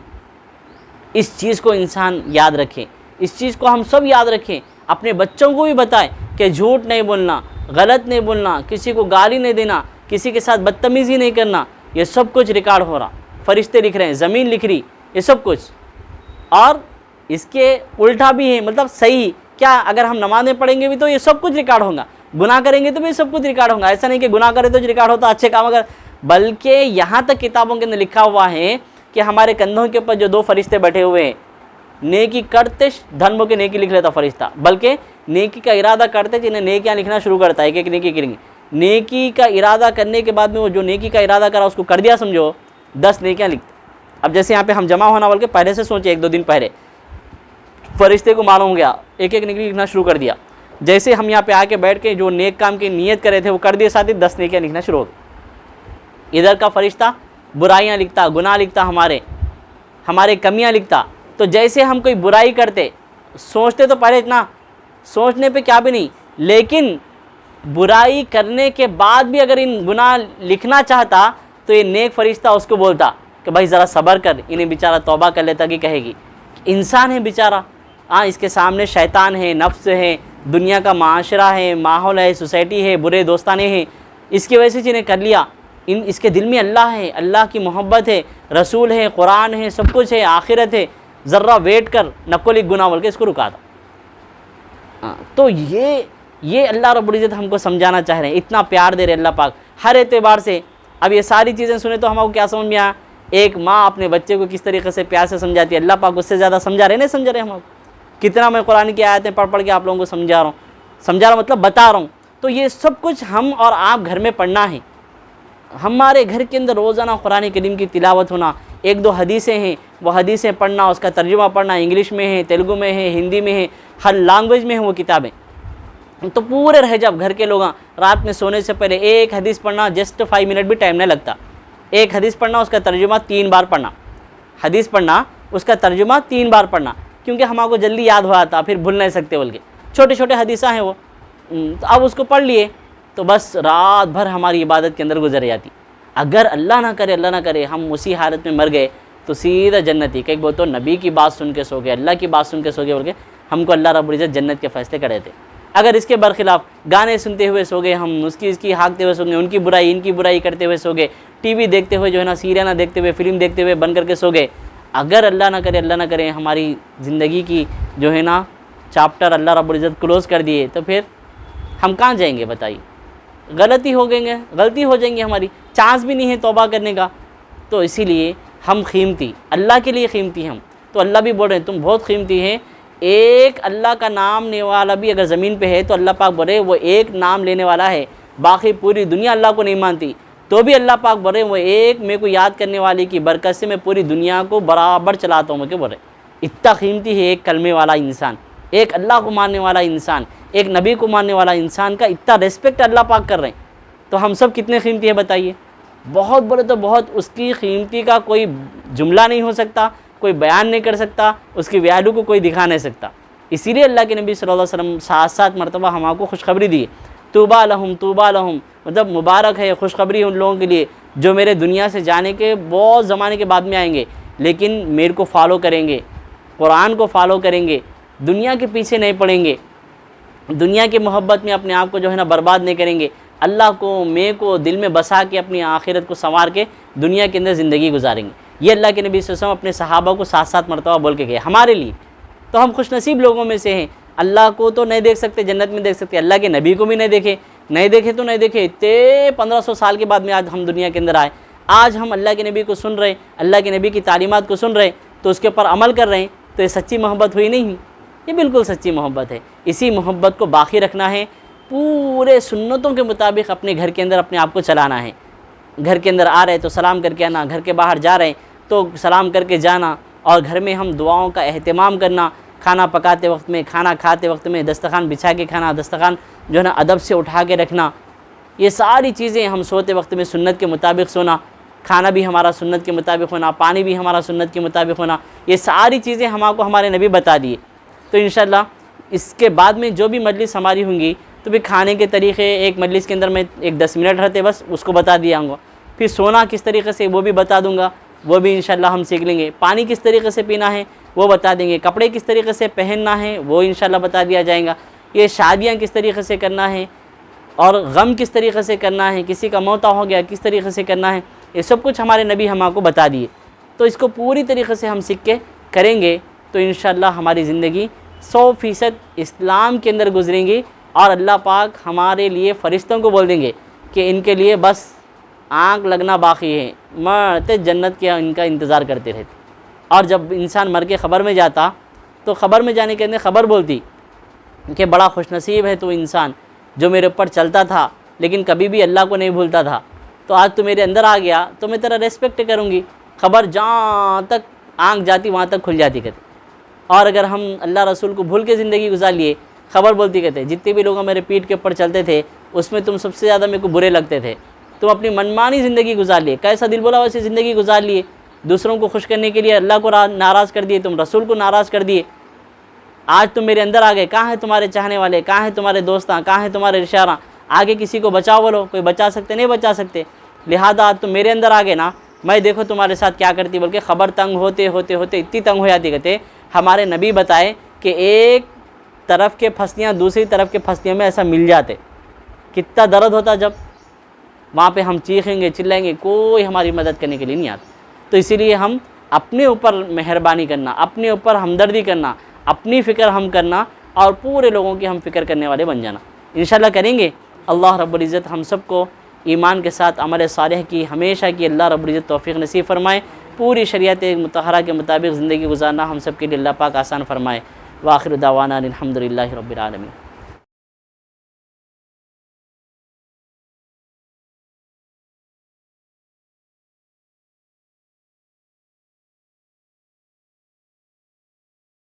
इस चीज़ को इंसान याद रखे, इस चीज़ को हम सब याद रखें, अपने बच्चों को भी बताएं कि झूठ नहीं बोलना, गलत नहीं बोलना, किसी को गाली नहीं देना, किसी के साथ बदतमीज़ी नहीं करना, ये सब कुछ रिकॉर्ड हो रहा। फरिश्ते लिख रहे हैं, ज़मीन लिख रही, ये सब कुछ। और इसके उल्टा भी है, मतलब सही क्या, अगर हम नमाज़ें पढ़ेंगे भी तो ये सब कुछ रिकॉर्ड होगा, गुनाह करेंगे तो भी सब कुछ रिकॉर्ड होगा। ऐसा नहीं कि गुनाह करे तो रिकॉर्ड होता, अच्छे काम अगर, बल्कि यहाँ तक किताबों के अंदर लिखा हुआ है कि हमारे कंधों के ऊपर जो 2 फरिश्ते बैठे हुए हैं, नेकी करते धर्मों के नेकी लिख लेता फरिश्ता, बल्कि नेकी का इरादा करते जिन्हें नेकियां लिखना शुरू करता है, एक एक नेकी करेंगे। नेकी का इरादा करने के बाद में वो जो नेकी का इरादा करा उसको कर दिया समझो, 10 नेकियां लिखते। अब जैसे यहाँ पे हम जमा होना बोल के पहले से सोचे, 1-2 दिन पहले फरिश्ते को मालूम हो गया, एक एक नेकी लिखना शुरू कर दिया। जैसे हम यहाँ पे आके बैठ के जो नेक काम की नीयत करे थे वो कर दिए, साथ ही 10 नेकियां लिखना शुरू हो गई। इधर का फरिश्ता बुराइयाँ लिखता, गुनाह लिखता, हमारे कमियाँ लिखता। तो जैसे हम कोई बुराई करते, सोचते तो पहले इतना, सोचने पे क्या भी नहीं, लेकिन बुराई करने के बाद भी अगर इन गुनाह लिखना चाहता तो ये नेक फरिश्ता उसको बोलता कि भाई ज़रा सब्र कर, इन्हें बेचारा तौबा कर लेता कि कहेगी इंसान है बेचारा, हाँ इसके सामने शैतान है, नफ्स है, दुनिया का माशरा है, माहौल है, सोसाइटी है, बुरे दोस्ताने हैं, इसकी वजह से जिन्हें कर लिया। इसके दिल में अल्लाह है, अल्लाह की मोहब्बत है, रसूल है, कुरान है, सब कुछ है, आखिरत है, ज़र्रा वेट कर, नको लिख गुनाह बोल के इसको रुका था। तो ये अल्लाह रब्बुल इज़्ज़त हमको समझाना चाह रहे हैं, इतना प्यार दे रहे अल्लाह पाक हर एतबार से। अब ये सारी चीज़ें सुने तो हमको क्या समझ में आया, एक माँ अपने बच्चे को किस तरीके से प्यार से समझाती है, अल्लाह पाक उससे ज़्यादा समझा रहे नहीं समझा रहे हम आपको। कितना मैं कुरान की आयतें पढ़ के आप लोगों को समझा रहा हूँ मतलब बता रहा हूँ। तो ये सब कुछ हम और आप घर में पढ़ना है, हमारे घर के अंदर रोज़ाना कुरान करीम की तिलावत होना, 1-2 हदीसें हैं वो हदीसें पढ़ना, उसका तर्जुमा पढ़ना, इंग्लिश में है, तेलुगु में है, हिंदी में है, हर लैंग्वेज में है वो किताबें। तो पूरे रह जब घर के लोग रात में सोने से पहले एक हदीस पढ़ना, जस्ट 5 मिनट भी टाइम नहीं लगता। एक हदीस पढ़ना, उसका तर्जुमा 3 बार पढ़ना, हदीस पढ़ना उसका तर्जुमा 3 बार पढ़ना, क्योंकि हमको जल्दी याद हो आता, फिर भूल नहीं सकते बोल के। छोटे छोटे हदीसा हैं वो, तो अब उसको पढ़ लिए तो बस रात भर हमारी इबादत के अंदर गुजर जाती। अगर अल्लाह ना करे हम उसी हालत में मर गए तो सीधा जन्नती, कई बोल तो नबी की बात सुन के सो गए, अल्लाह की बात सुन के सो गए बोल के हमको अल्लाह रब्बुल इज़्ज़त जन्नत के फ़ैसले करे थे। अगर इसके बरखिलाफ़ गाने सुनते हुए सो गए हम, उसकी हाँकते हुए सो गए, उनकी बुराई इनकी बुराई करते हुए सो गए, टीवी देखते हुए जो है ना, सीरियल ना देखते हुए, फिल्म देखते हुए बन करके सो गए, अगर अल्लाह ना करे हमारी ज़िंदगी की जो है ना चैप्टर अल्लाह रब्बुल इज़्ज़त क्लोज़ कर दिए, तो फिर हम कहाँ जाएंगे बताइए। गलती हो जाएंगी हमारी, चांस भी नहीं है तौबा करने का। तो इसीलिए हम कीमती, अल्लाह के लिए कीमती हम, तो अल्लाह भी बोल रहे हैं तुम बहुत कीमती हैं। एक अल्लाह का नाम लेने वाला भी अगर ज़मीन पे है तो अल्लाह पाक बोले वो एक नाम लेने वाला है, बाकी पूरी दुनिया अल्लाह को नहीं मानती तो भी अल्लाह पाक बोले वो एक मेरे को याद करने वाले की बरकत से मैं पूरी दुनिया को बराबर चलाता हूँ। क्या बोले, इतना कीमती है एक कलमे वाला इंसान, एक अल्लाह को मानने वाला इंसान, एक नबी को मानने वाला इंसान का इतना रिस्पेक्ट अल्लाह पाक कर रहे हैं। तो हम सब कितने कीमती है बताइए, बहुत बड़े, तो बहुत, उसकी कीमती का कोई जुमला नहीं हो सकता, कोई बयान नहीं कर सकता, उसकी वैल्यू को कोई दिखा नहीं सकता। इसीलिए अल्लाह के नबी सल्लल्लाहु अलैहि वसल्लम 7 मरतबा हमको खुशखबरी दी, तूबा लहुम, मतलब मुबारक है, खुशखबरी उन लोगों के लिए जो मेरे दुनिया से जाने के बहुत ज़माने के बाद में आएंगे, लेकिन मेरे को फॉलो करेंगे, कुरान को फॉलो करेंगे, दुनिया के पीछे नहीं पड़ेंगे, दुनिया की मोहब्बत में अपने आप को जो है ना बर्बाद नहीं करेंगे, अल्लाह को मैं को दिल में बसा के अपनी आखिरत को संवार के दुनिया के अंदर ज़िंदगी गुजारेंगे। ये अल्लाह के नबी सल्लल्लाहु अलैहि वसल्लम अपने सहाबा को 7 मरतबा बोल के गए हमारे लिए। तो हम खुशनसीब लोगों में से हैं। अल्लाह को तो नहीं देख सकते, जन्नत में देख सकते, अल्लाह के नबी को भी नहीं देखे तो नहीं देखे। इतने 1500 साल के बाद में आज हम दुनिया के अंदर आए, आज हम अल्लाह के नबी को सुन रहे, अल्लाह के नबी की तालीमात को सुन रहे, तो उसके ऊपर अमल कर रहे हैं, तो ये सच्ची मोहब्बत हुई नहीं? ये बिल्कुल सच्ची मोहब्बत है। इसी मोहब्बत को बाकी रखना है, पूरे सुन्नतों के मुताबिक अपने घर के अंदर अपने आप को चलाना है। घर के अंदर आ रहे तो सलाम करके आना, घर के बाहर जा रहे तो सलाम करके जाना, और घर में हम दुआओं का एहतमाम करना, खाना पकाते वक्त में, खाना खाते वक्त में दस्तरखान बिछा के खाना, दस्तरखान जो है ना अदब से उठा के रखना, ये सारी चीज़ें। हम सोते वक्त में सुन्नत के मुताबिक सोना, खाना भी हमारा सुन्नत के मुताबिक होना, पानी भी हमारा सुन्नत के मुताबिक होना, ये सारी चीज़ें हमको हमारे नबी बता दिए। तो इंशाल्लाह इसके बाद में जो भी मजलिस हमारी होंगी तो भी खाने के तरीक़े, एक मजलिस के अंदर मैं एक 10 मिनट रहते बस उसको बता दिया हूँ। फिर सोना किस तरीके से वो भी बता दूँगा, वो भी इंशाल्लाह हम सीख लेंगे। पानी किस तरीके से पीना है वो बता देंगे, कपड़े किस तरीके से पहनना है वो इंशाल्लाह बता दिया जाएगा। ये शादियाँ किस तरीके से करना है, और गम किस तरीक़े से करना है, किसी का मौत हो गया किस तरीक़े से करना है, ये सब कुछ हमारे नबी हमको बता दिए। तो इसको पूरी तरीक़े से हम सीख के करेंगे तो इंशाअल्लाह हमारी ज़िंदगी 100% इस्लाम के अंदर गुजरेंगी और अल्लाह पाक हमारे लिए फ़रिश्तों को बोल देंगे कि इनके लिए बस आँख लगना बाकी है, मरते जन्नत के इनका इंतज़ार करते रहते। और जब इंसान मर के ख़बर में जाता तो ख़बर में जाने के अंदर ख़बर बोलती कि बड़ा खुशनसीब है तो इंसान जो मेरे ऊपर चलता था लेकिन कभी भी अल्लाह को नहीं भूलता था, तो आज तू मेरे अंदर आ गया तो मैं तेरा रेस्पेक्ट करूँगी। ख़बर जहाँ तक आँख जाती वहाँ तक खुल जाती कहते। और अगर हम अल्लाह रसूल को भूल के ज़िंदगी गुजार लिए, ख़बर बोलती कहते जितने भी लोग मेरे पीठ के ऊपर चलते थे उसमें तुम सबसे ज़्यादा मेरे को बुरे लगते थे, तुम अपनी मनमानी ज़िंदगी गुजार लिए, कैसा दिल बोला वैसी ज़िंदगी गुजार लिए, दूसरों को खुश करने के लिए अल्लाह को नाराज़ कर दिए, तुम रसूल को नाराज़ कर दिए। आज तुम मेरे अंदर आ गए, कहाँ है तुम्हारे चाहने वाले, कहाँ है तुम्हारे दोस्तां, कहाँ है तुम्हारे रिश्तेदार, आगे किसी को बचाओ बोलो, कोई बचा सकते नहीं बचा सकते। लिहाजा आज तुम मेरे अंदर आ गए ना, मैं देखो तुम्हारे साथ क्या करती, बल्कि ख़बर तंग होते होते होते इतनी तंग हो जाती कहते हमारे नबी बताए कि एक तरफ के फसलियाँ दूसरी तरफ के फसलियों में ऐसा मिल जाते, कितना दर्द होता जब वहाँ पे हम चीखेंगे चिल्लाएंगे, कोई हमारी मदद करने के लिए नहीं आता। तो इसीलिए हम अपने ऊपर मेहरबानी करना, अपने ऊपर हमदर्दी करना, अपनी फ़िक्र हम करना और पूरे लोगों की हम फ़िक्र करने वाले बन जाना। इंशाअल्लाह करेंगे। अल्लाह रब्बुल इज़्ज़त हम सबको ईमान के साथ अमल सालेह की हमेशा की अल्लाह रब्बुल इज़्ज़त तौफ़ीक़ नसीब फ़रमाए। पूरी शरीयत मुतहरा के मुताबिक ज़िंदगी गुजारना हम सब के लिए अल्लाह पाक आसान फ़रमाए। व आखिर दावाना अल्हम्दुलिल्लाहि रब्बिल आलमीन।